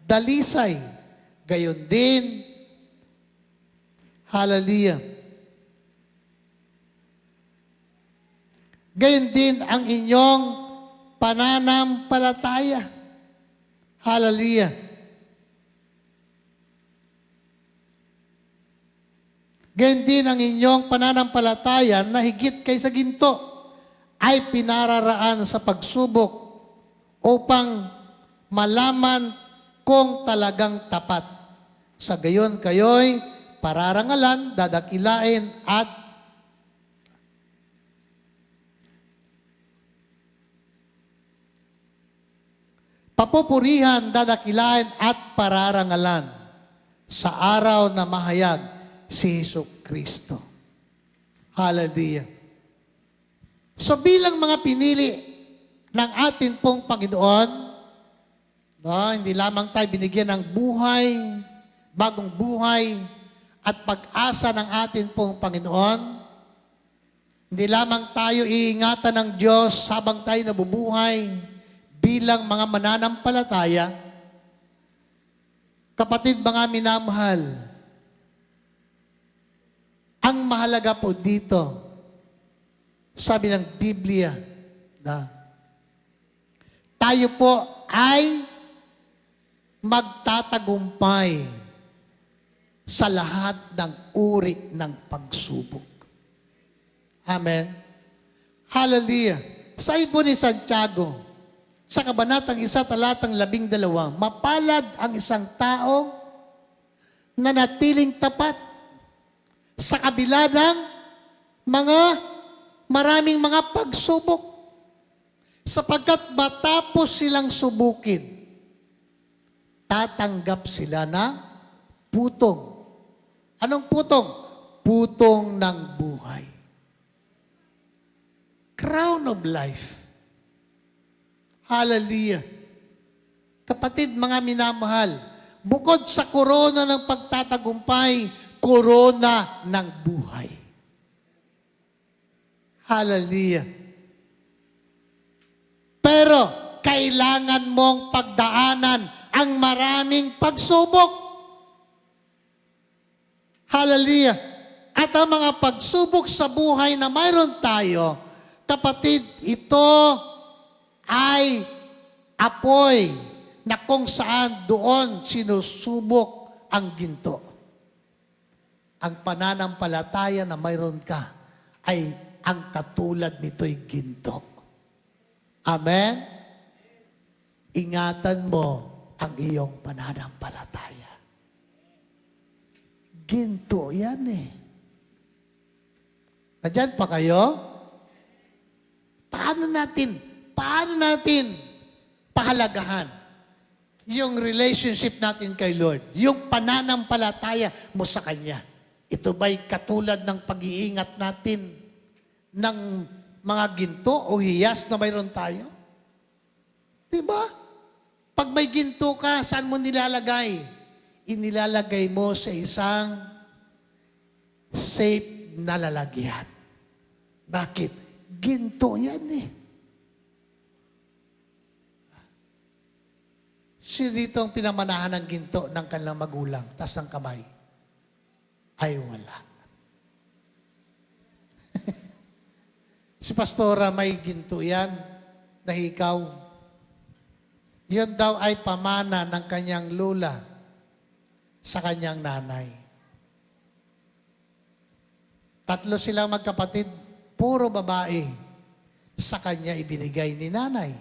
dalisay. Gayon din, hallelujah. Gayon din ang inyong pananampalataya. Hallelujah. Gayon din ang inyong pananampalataya na higit kaysa ginto ay pinararaan sa pagsubok upang malaman kung talagang tapat. Sa gayon kayo'y pararangalan, dadakilain at papupurihan, dadakilain at pararangalan sa araw na mahayag si Jesucristo. Hallelujah. So bilang mga pinili ng atin pong Panginoon, hindi lamang tayo binigyan ng buhay, bagong buhay, at pag-asa ng atin pong Panginoon, hindi lamang tayo iingatan ng Diyos habang tayo nabubuhay bilang mga mananampalataya. Kapatid, mga minamahal, ang mahalaga po dito, sabi ng Biblia, na tayo po ay magtatagumpay sa lahat ng uri ng pagsubok. Amen? Hallelujah. Sa ipo ni Santiago, sa kabanatang 1, talatang 12, mapalad ang isang tao na natiling tapat sa kabila ng maraming mga pagsubok. Sapagkat matapos silang subukin, tatanggap sila ng putong. Anong putong? Putong ng buhay. Crown of life. Hallelujah. Kapatid, mga minamahal, bukod sa korona ng pagtatagumpay, korona ng buhay. Hallelujah. Pero, kailangan mong pagdaanan ang maraming pagsubok. Hallelujah. At ang mga pagsubok sa buhay na mayroon tayo, kapatid, ito ay apoy na kung saan doon sinusubok ang ginto. Ang pananampalataya na mayroon ka ay ang katulad nito'y ginto. Amen? Ingatan mo ang iyong pananampalataya. Ginto yan eh. Nandiyan pa kayo? Paano natin pahalagahan yung relationship natin kay Lord, yung pananampalataya mo sa Kanya? Ito ba'y katulad ng pag-iingat natin ng mga ginto o hiyas na mayroon tayo? Diba? Pag may ginto ka, saan mo nilalagay? Inilalagay mo sa isang safe na lalagyan. Bakit? Ginto yan eh. Sino dito ang pinamanahan ng ginto ng kanilang magulang, tas ng kamay? Ay wala. Si Pastora may ginto yan, na hikaw. Yun daw ay pamana ng kanyang lula sa kanyang nanay. 3 silang magkapatid, puro babae, sa kanya ibinigay ni nanay.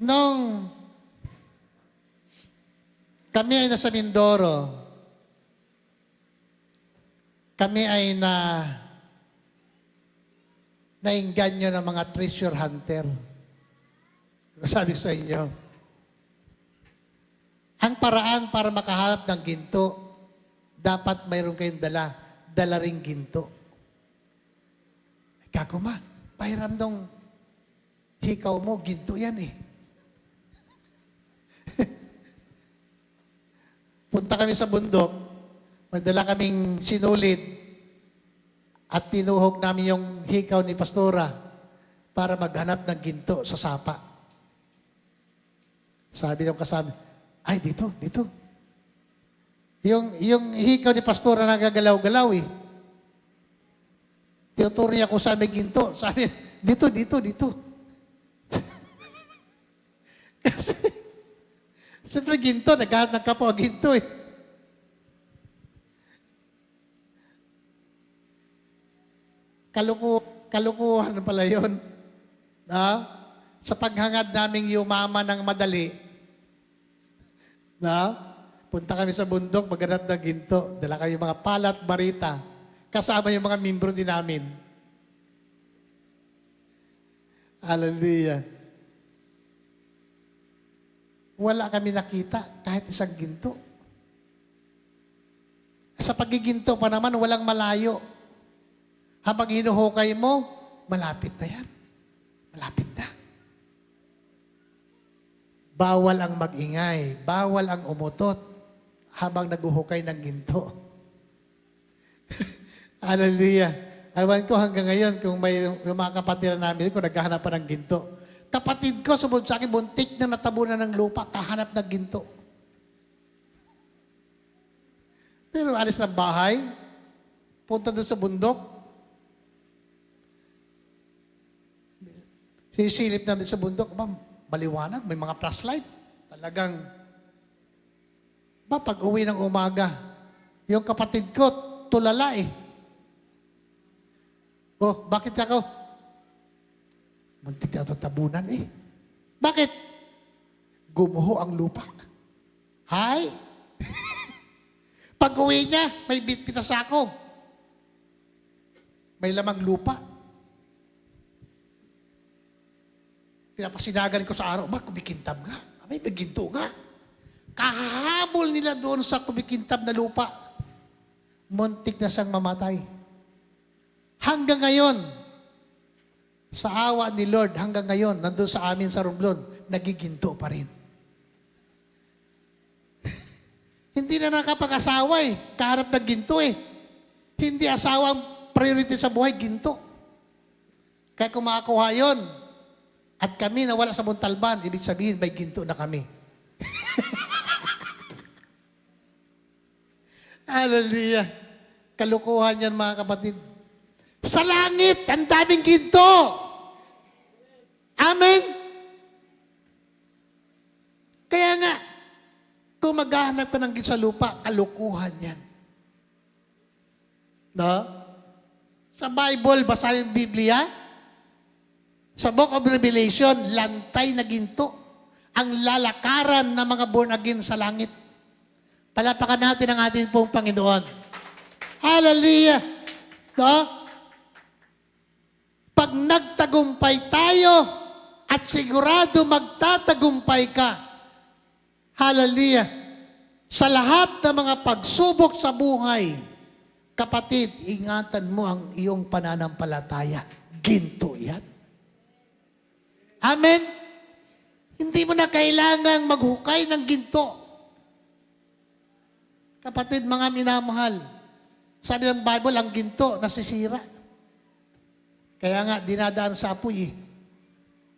Nung kami ay nasa Mindoro, kami ay nainganyo ng mga treasure hunter. Sabi sa inyo, ang paraan para makahanap ng ginto, dapat mayroon kayong dala ring ginto. Kaguma, pahiram nung hikaw mo, ginto yan eh. Punta kami sa bundok, magdala kaming sinulid at tinuhog namin yung hikaw ni Pastora para maghanap ng ginto sa sapa. Sabi ng kasama, ay dito. Yung hikaw ni Pastora nagagalaw-galaw eh. Tinuturo niya kung saan may ginto. Sabi, dito. Kasi, siyempre ginto, naghahanap ng kapwa ginto eh. Kalukuhan pala yun. Sa paghangad naming yumama ng madali, punta kami sa bundok, maghanap ng ginto, dala kami mga palat, barita, kasama yung mga membro din namin. Hallelujah. Wala kami nakita kahit isang ginto. Sa pagiginto pa naman, walang malayo. Habang hinuhukay mo, malapit na yan. Malapit na. Bawal ang mag-ingay, bawal ang umutot habang naguhukay ng ginto. Hallelujah. Ewan ko hanggang ngayon kung may mga kapatid namin kung naghahanap pa ng ginto. Kapatid ko, sumunod sa akin, buntik na natabunan ng lupa, kahanap ng ginto. Pero alis ng bahay, punta doon sa bundok, sisilip namin sa bundok, maliwanag, may mga flashlight. Talagang, pag uwi ng umaga, yung kapatid ko, tulala eh. Oh, bakit ako? Muntik na ito tabunan eh. Bakit? Gumuho ang lupa. Hay! Pag uwi niya, may pitas ako. May lamang lupa. Pinapasinagan ko sa araw, kumikintab nga. May ginto nga. Kahabol nila doon sa kumikintab na lupa. Muntik na siyang mamatay. Hanggang ngayon, sa awa ni Lord hanggang ngayon, nandun sa amin sa Romblon, nagiginto pa rin. Hindi na nakapag-asawa kaharap ng ginto Hindi asawa ang priority sa buhay, ginto. Kaya kung makakuha yun, at kami nawala sa Montalban, ibig sabihin may ginto na kami. Hallelujah. Kalukuhan yan mga kapatid. Sa langit, ang daming ginto. Amen? Kaya nga, kung maghahanap ka ng ginto sa lupa, kalukuhan yan. No? Sa Bible, basahin yung Biblia, sa Book of Revelation, lantay na ginto. Ang lalakaran ng mga born again sa langit. Palapakan natin ang ating pong Panginoon. Hallelujah! No? Pag nagtagumpay tayo at sigurado magtatagumpay ka, hallelujah, sa lahat ng mga pagsubok sa buhay, kapatid, ingatan mo ang iyong pananampalataya. Ginto yan. Amen? Hindi mo na kailangang maghukay ng ginto. Kapatid, mga minamahal, sabi ng Bible, ang ginto nasisira. Kaya nga, dinadaan sa apoy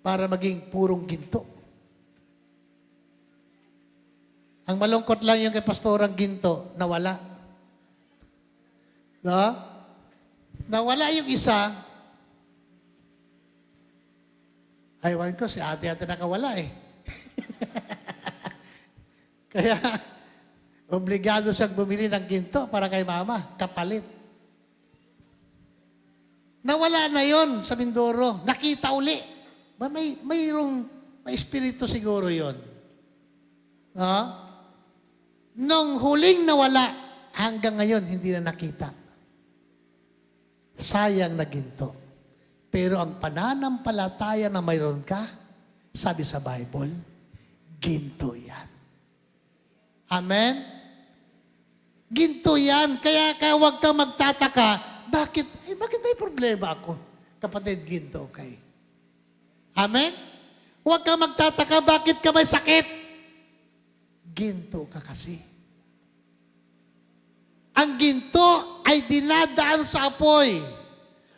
para maging purong ginto. Ang malungkot lang yung kay pastorang ginto, nawala. No? Nawala yung isa, aywan ko, si ate nakawala Kaya, obligado siyang bumili ng ginto para kay mama, kapalit. Nawala na yon sa Mindoro. Nakita uli. May espiritu siguro yon. No? Nung huling nawala, hanggang ngayon, hindi na nakita. Sayang na ginto. Pero ang pananampalataya na mayroon ka, sabi sa Bible, ginto yan. Amen? Ginto yan. Kaya huwag kang magtataka, bakit may problema ako? Kapatid, ginto kay. Amen? Huwag kang magtataka, bakit ka may sakit? Ginto ka kasi. Ang ginto ay dinadaan sa apoy.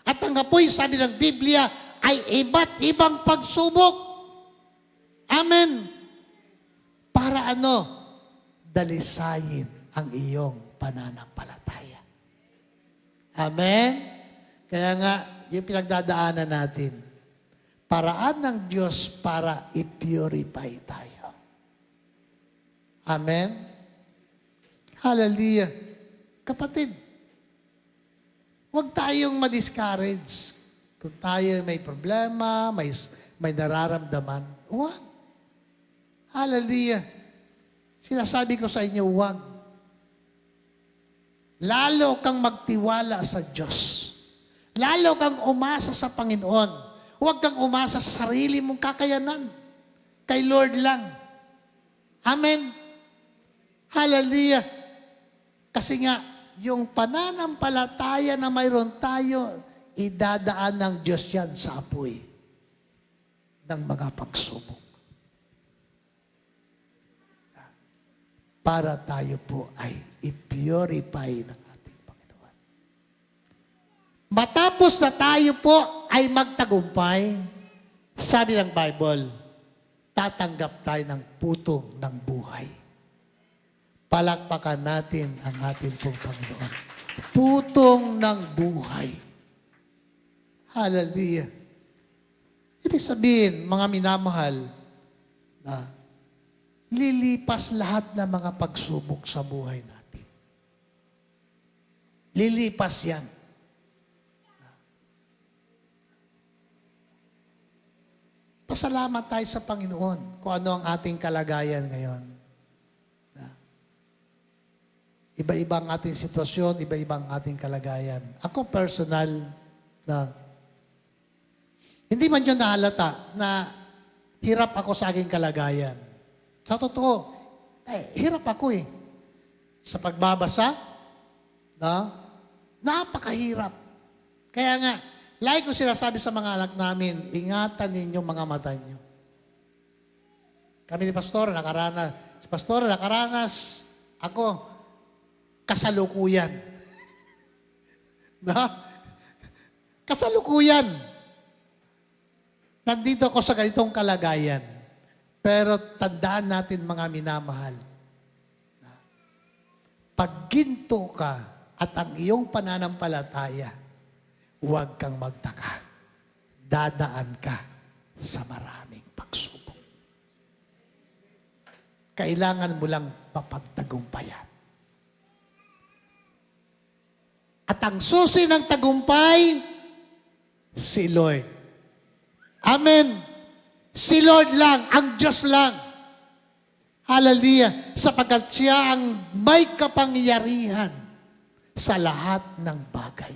At ang apoy, sabi ng Biblia, ay iba't ibang pagsubok. Amen. Para ano? Dalisayin ang iyong pananampalataya. Amen? Kaya nga, yung pinagdadaanan natin, paraan ng Diyos para i-purify tayo. Amen? Hallelujah. Kapatid, huwag tayong ma-discourage. Kung tayo may problema, may nararamdaman, huwag. Hallelujah. Sinasabi ko sa inyo, huwag. Lalo kang magtiwala sa Diyos. Lalo kang umasa sa Panginoon. Huwag kang umasa sa sarili mong kakayanan. Kay Lord lang. Amen. Hallelujah. Kasi nga, yung pananampalataya na mayroon tayo, idadaan ng Diyos yan sa apoy ng mga pagsubok. Para tayo po ay i-purify ng ating Panginoon. Matapos na tayo po ay magtagumpay, sabi ng Bible, tatanggap tayo ng putong ng buhay. Palakpakan natin ang ating pong Panginoon. Putong ng buhay. Hallelujah. Ibig sabihin, mga minamahal, na lilipas lahat ng mga pagsubok sa buhay natin. Lilipas yan. Pasalamat tayo sa Panginoon kung ano ang ating kalagayan ngayon. Iba-iba ang ating sitwasyon, iba-iba ang ating kalagayan. Ako personal, hindi man yun nahalata na hirap ako sa aking kalagayan. Sa totoo, hirap ako Sa pagbabasa, napakahirap. Kaya nga, Like ko sinasabi sa mga anak namin, ingatan ninyo mga mata nyo. Kami ni Pastor, nakaranas. Si Pastor, nakaranas. Ako, kasalukuyan. No? Kasalukuyan. Nandito ako sa ganitong kalagayan. Pero tandaan natin mga minamahal. Pag ginto ka at ang iyong pananampalataya, huwag kang magtaka. Dadaan ka sa maraming pagsubok. Kailangan mo lang mapagtagumpayan. At ang susi ng tagumpay, si Lord. Amen. Si Lord lang, ang Diyos lang. Hallelujah. Sapagkat siya ang may kapangyarihan sa lahat ng bagay.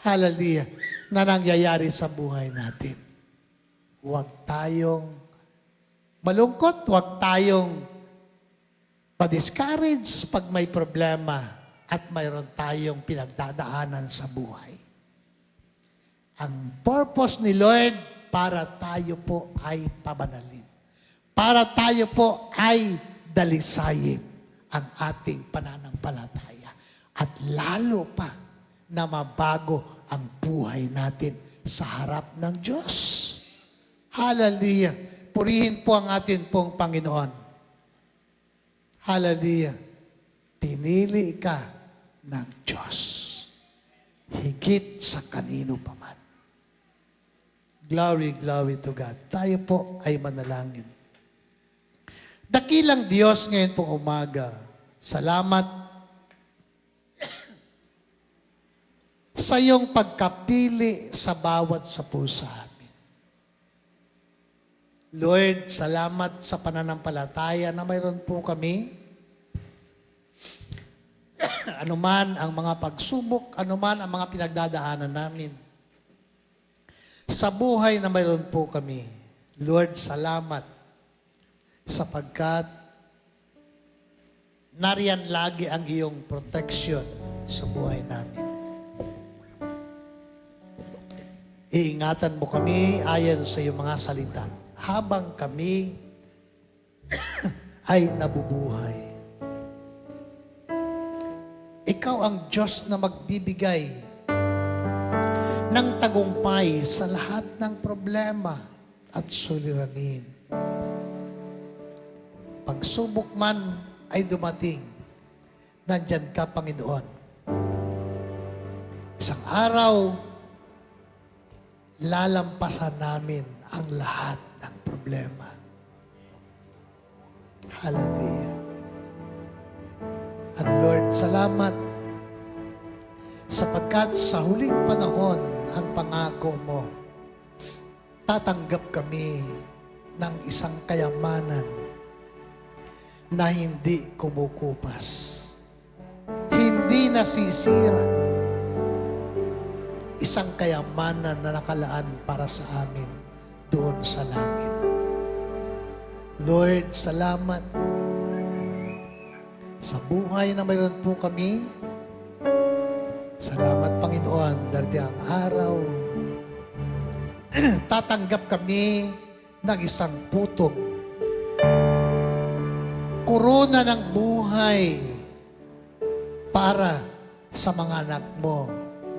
Hallelujah. Na nangyayari sa buhay natin. Huwag tayong malungkot, huwag tayong pa-discourage pag may problema at mayroon tayong pinagdadaanan sa buhay. Ang purpose ni Lord para tayo po ay pabanalin. Para tayo po ay dalisayin ang ating pananampalataya. At lalo pa na mabago ang buhay natin sa harap ng Diyos. Hallelujah. Purihin po ang atin pong Panginoon. Hallelujah. Pinili ka ng Diyos. Higit sa kanino pa man. Glory, glory to God. Tayo po ay manalangin. Dakilang Diyos ngayon pong umaga, salamat sa iyong pagkapili sa bawat sa pusa amin. Lord, salamat sa pananampalataya na mayroon po kami. Anuman ang mga pagsubok, anuman ang mga pinagdadaanan namin. Sa buhay na mayroon po kami, Lord, salamat sapagkat nariyan lagi ang iyong protection sa buhay namin. Iingatan mo kami ayon sa iyong mga salita habang kami ay nabubuhay. Ikaw ang Diyos na magbibigay ng tagumpay sa lahat ng problema at suliranin. Pagsubok man ay dumating, nandyan ka, Panginoon. Isang araw, lalampasan namin ang lahat ng problema. Hallelujah. And Lord, salamat sapagkat sa huling panahon ang pangako mo, tatanggap kami ng isang kayamanan na hindi kumukupas. Hindi nasisira. Isang kayamanan na nakalaan para sa amin doon sa langit. Lord, salamat sa buhay na mayroon po kami. Salamat, Panginoon, dahil ang araw tatanggap kami ng isang putong korona ng buhay para sa mga anak mo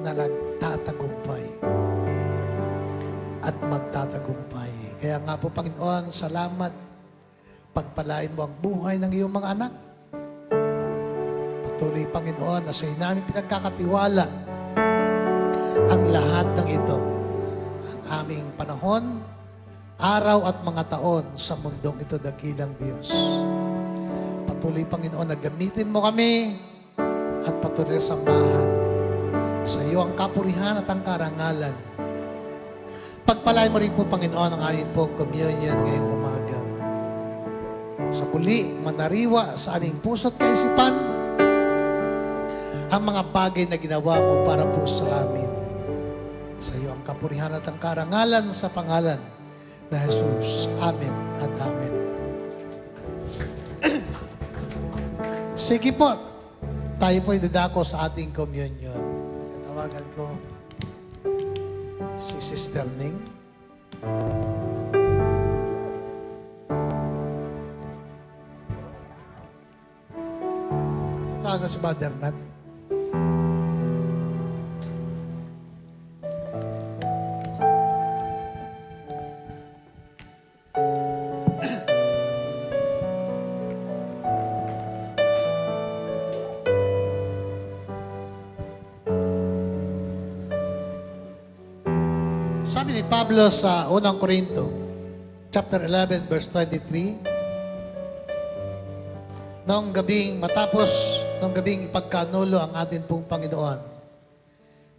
na nagtatagumpay at magtatagumpay. Kaya nga po, Panginoon, salamat. Pagpalain mo ang buhay ng iyong mga anak. Patuloy, Panginoon, na sa iyo namin pinagkakatiwala ang lahat ng ito. Ang aming panahon, araw at mga taon sa mundong ito, dakilang Diyos. Patuloy, Panginoon, na gamitin mo kami at patuloy na samahan. Sa iyo ang kapurihan at ang karangalan. Pagpalain mo rin po, Panginoon, ang aming pong communion ngayong umaga. Sa muli, manariwa sa aming puso't kaisipan ang mga bagay na ginawa mo para po sa amin. Sa iyo ang kapurihan at ang karangalan sa pangalan na Jesus. Amen at amen. Sige po, tayo po idadako sa ating communion. Tawagan ko. Si Sister Ning. Tawagan si Brother Nat. Sabi ni Pablo sa unang Korinto, chapter 11, verse 23, noong gabing matapos, noong gabing ipagkanulo ang atin pong Panginoon,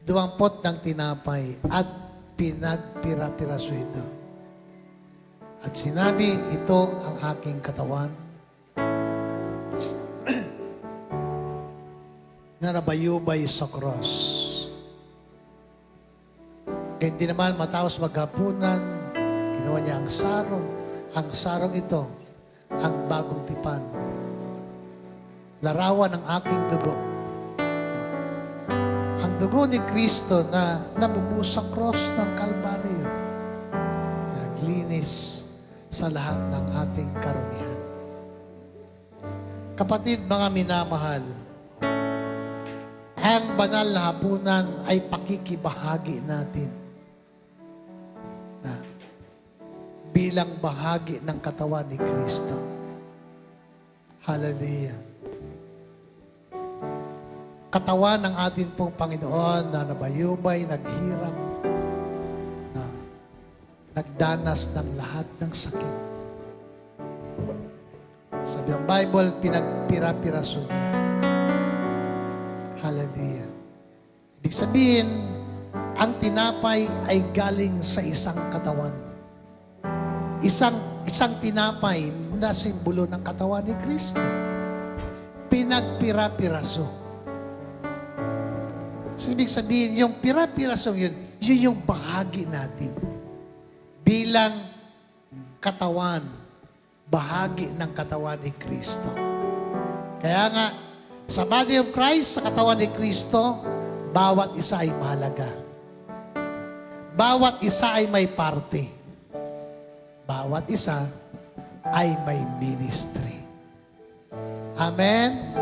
duwampot ng tinapay at pinagpira-piraso ito. At sinabi, ito ang aking katawan na nabayubay sa cross. Kaya hindi naman matapos maghapunan, ginawa niya ang sarong. Ang sarong ito, ang bagong tipan. Larawan ng aking dugo. Ang dugo ni Kristo na nabubuhos sa cross ng Kalbaryo. Naglinis sa lahat ng ating karumihan. Kapatid, mga minamahal, ang banal na hapunan ay pakikibahagi natin na bilang bahagi ng katawan ni Kristo. Hallelujah. Katawan ng ating pong Panginoon na nabayubay, naghirap, na nagdanas ng lahat ng sakit. Sabi ng Bible, pinagpira-piraso niya. Hallelujah. Ibig sabihin, ang tinapay ay galing sa isang katawan. Isang tinapay na simbolo ng katawan ni Kristo. Pinagpira-piraso. So, ibig sabihin, yung pira-piraso yun yung bahagi natin. Bilang katawan, bahagi ng katawan ni Kristo. Kaya nga, sa body of Christ, sa katawan ni Kristo, bawat isa ay mahalaga. Bawat isa ay may parte. Bawat isa ay may ministry. Amen?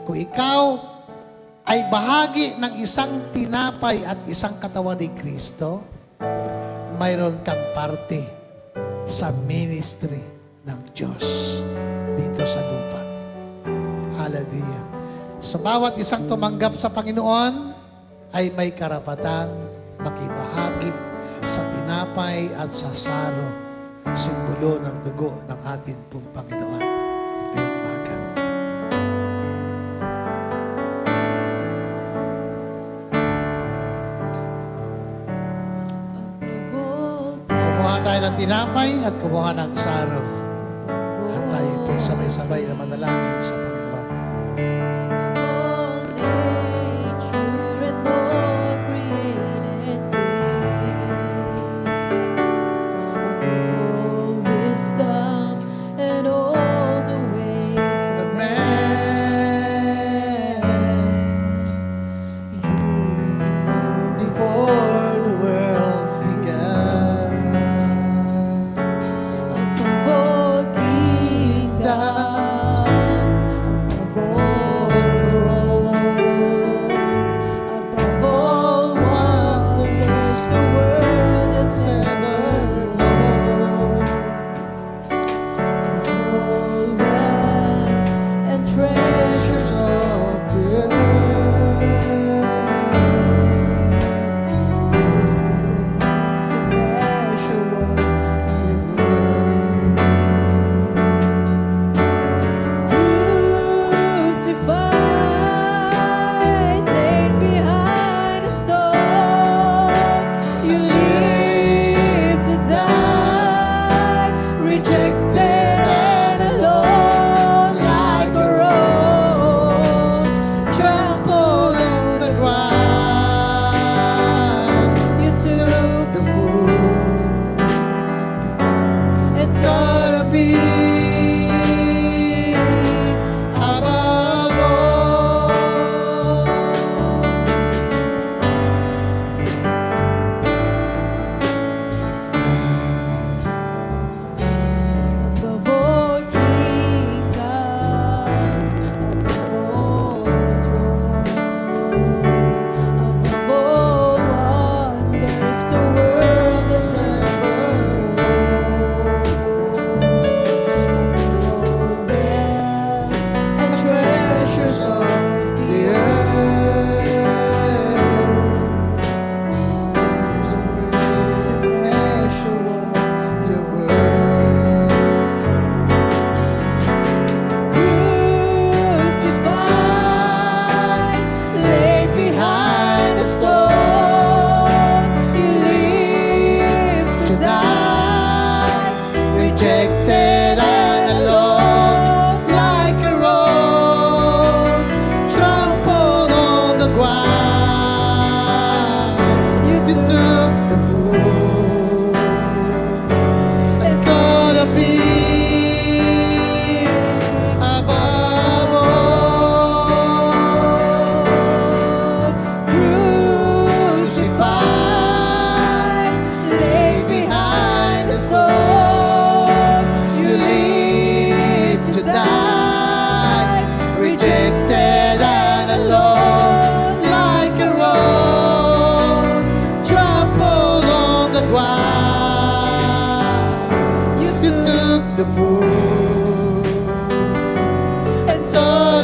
Kung ikaw ay bahagi ng isang tinapay at isang katawan ni Kristo, mayroon kang parte sa ministry ng Diyos dito sa lupa. Hallelujah. So, bawat isang tumanggap sa Panginoon ay may karapatang makibahagi sa tinapay at sa saro, simbolo ng dugo ng ating pong Panginoon. Ngayong umaga. Kumuha tayo ng tinapay at kumuha ng saro. At tayo po sabay-sabay na manalangin sa Panginoon.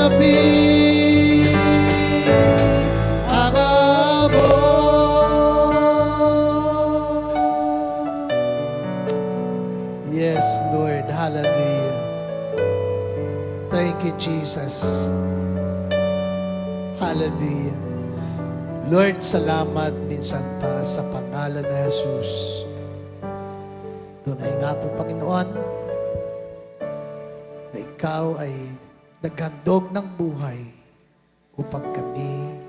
gonna be above all. Yes, Lord. Hallelujah. Thank you, Jesus. Hallelujah. Lord, salamat minsan pa sa pangalan ni Jesus. Tunay nga po, Panginoon, na Ikaw ay naghandog ng buhay upang kami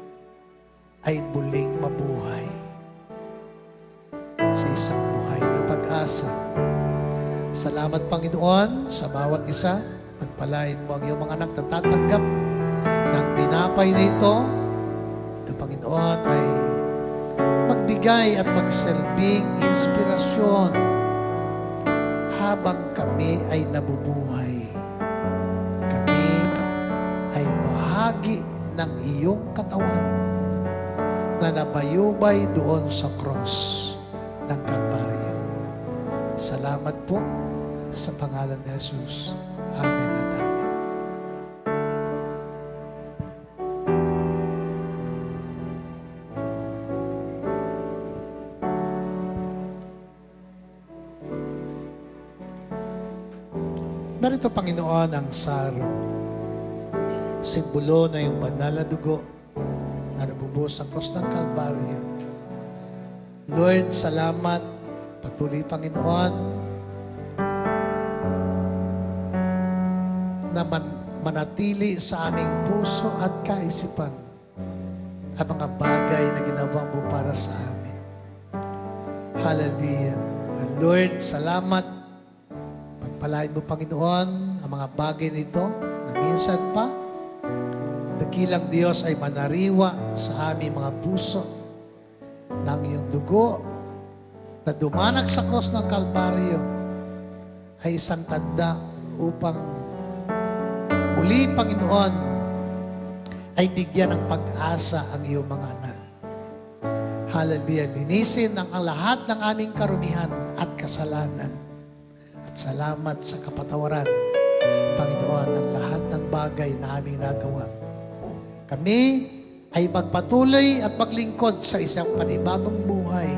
ay muling mabuhay sa isang buhay na pag-asa. Salamat, Panginoon, sa bawat isa. Pagpalain mo ang iyong mga anak na tatanggap ng tinapay na ito. Ito, Panginoon, ay magbigay at magsilbing inspirasyon habang kami ay nabubuhay. Kami ay bahagi ng iyong katawan na nabayubay doon sa cross ng Kalbaryo. Salamat po sa pangalan ni Jesus. Amen at amen. Narito, Panginoon, ang saro. Simbolo na yung banal na dugo na nabubuhos sa cross ng Kalbaryo. Lord, salamat. Patuloy, Panginoon, na manatili sa aming puso at kaisipan ang mga bagay na ginawa mo para sa amin. Hallelujah. And Lord, salamat. Pagpalain mo, Panginoon, ang mga bagay nito na minsan pa, dakilang Diyos ay manariwa sa aming mga puso ng iyong dugo na dumanak sa cross ng Kalbaryo ay isang tanda upang muli, Panginoon, ay bigyan ng pag-asa ang iyong mga anak. Hallelujah. Linisin ang lahat ng aming karumihan at kasalanan. At salamat sa kapatawaran, Panginoon, ng lahat ng bagay na aming nagawa. Kami ay magpatuloy at maglingkod sa isang panibagong buhay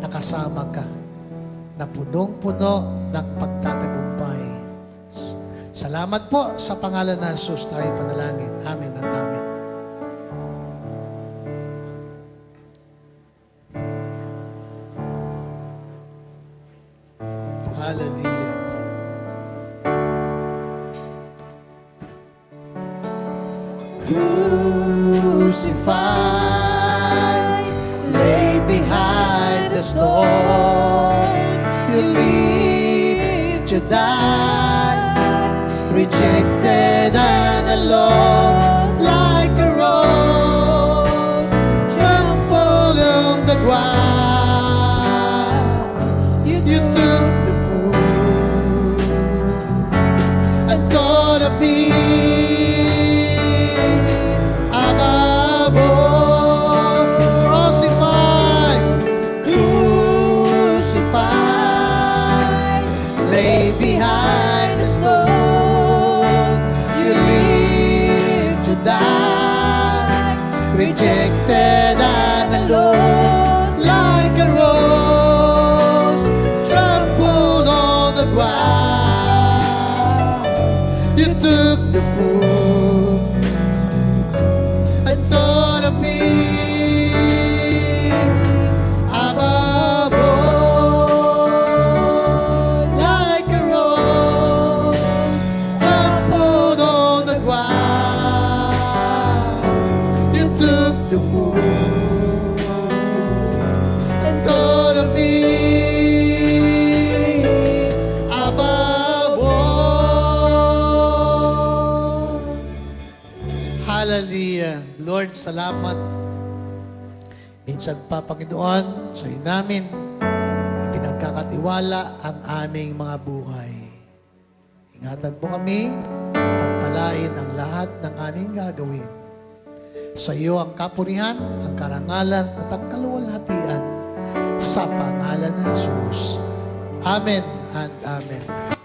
na kasama ka, na punong-puno ng pagtatagumpay. Salamat po sa pangalan ng Jesus tayo panalangin. Amen at amen. Hallelujah. Crucified, laid behind the stone, you lived, you died, rejected and alone, like a rose trampled on the ground. You took the food and taught of me above all. Crucified, lay behind the stone. You lived to die, rejected and alone, like a rose trampled on the ground. You took the food and taught of me above all, like a rose trampled on the ground. You took the food and taught of me above all. Hallelujah. Lord, salamat. Minsan pa, Panginoon, sa iyo namin, ipinagkakatiwala ang aming mga buhay. Ingatan po kami, pagpalain ang lahat ng aming gagawin. Sa iyo ang kapurihan, ang karangalan at ang kaluwalhatian sa pangalan ng Jesus. Amen and amen.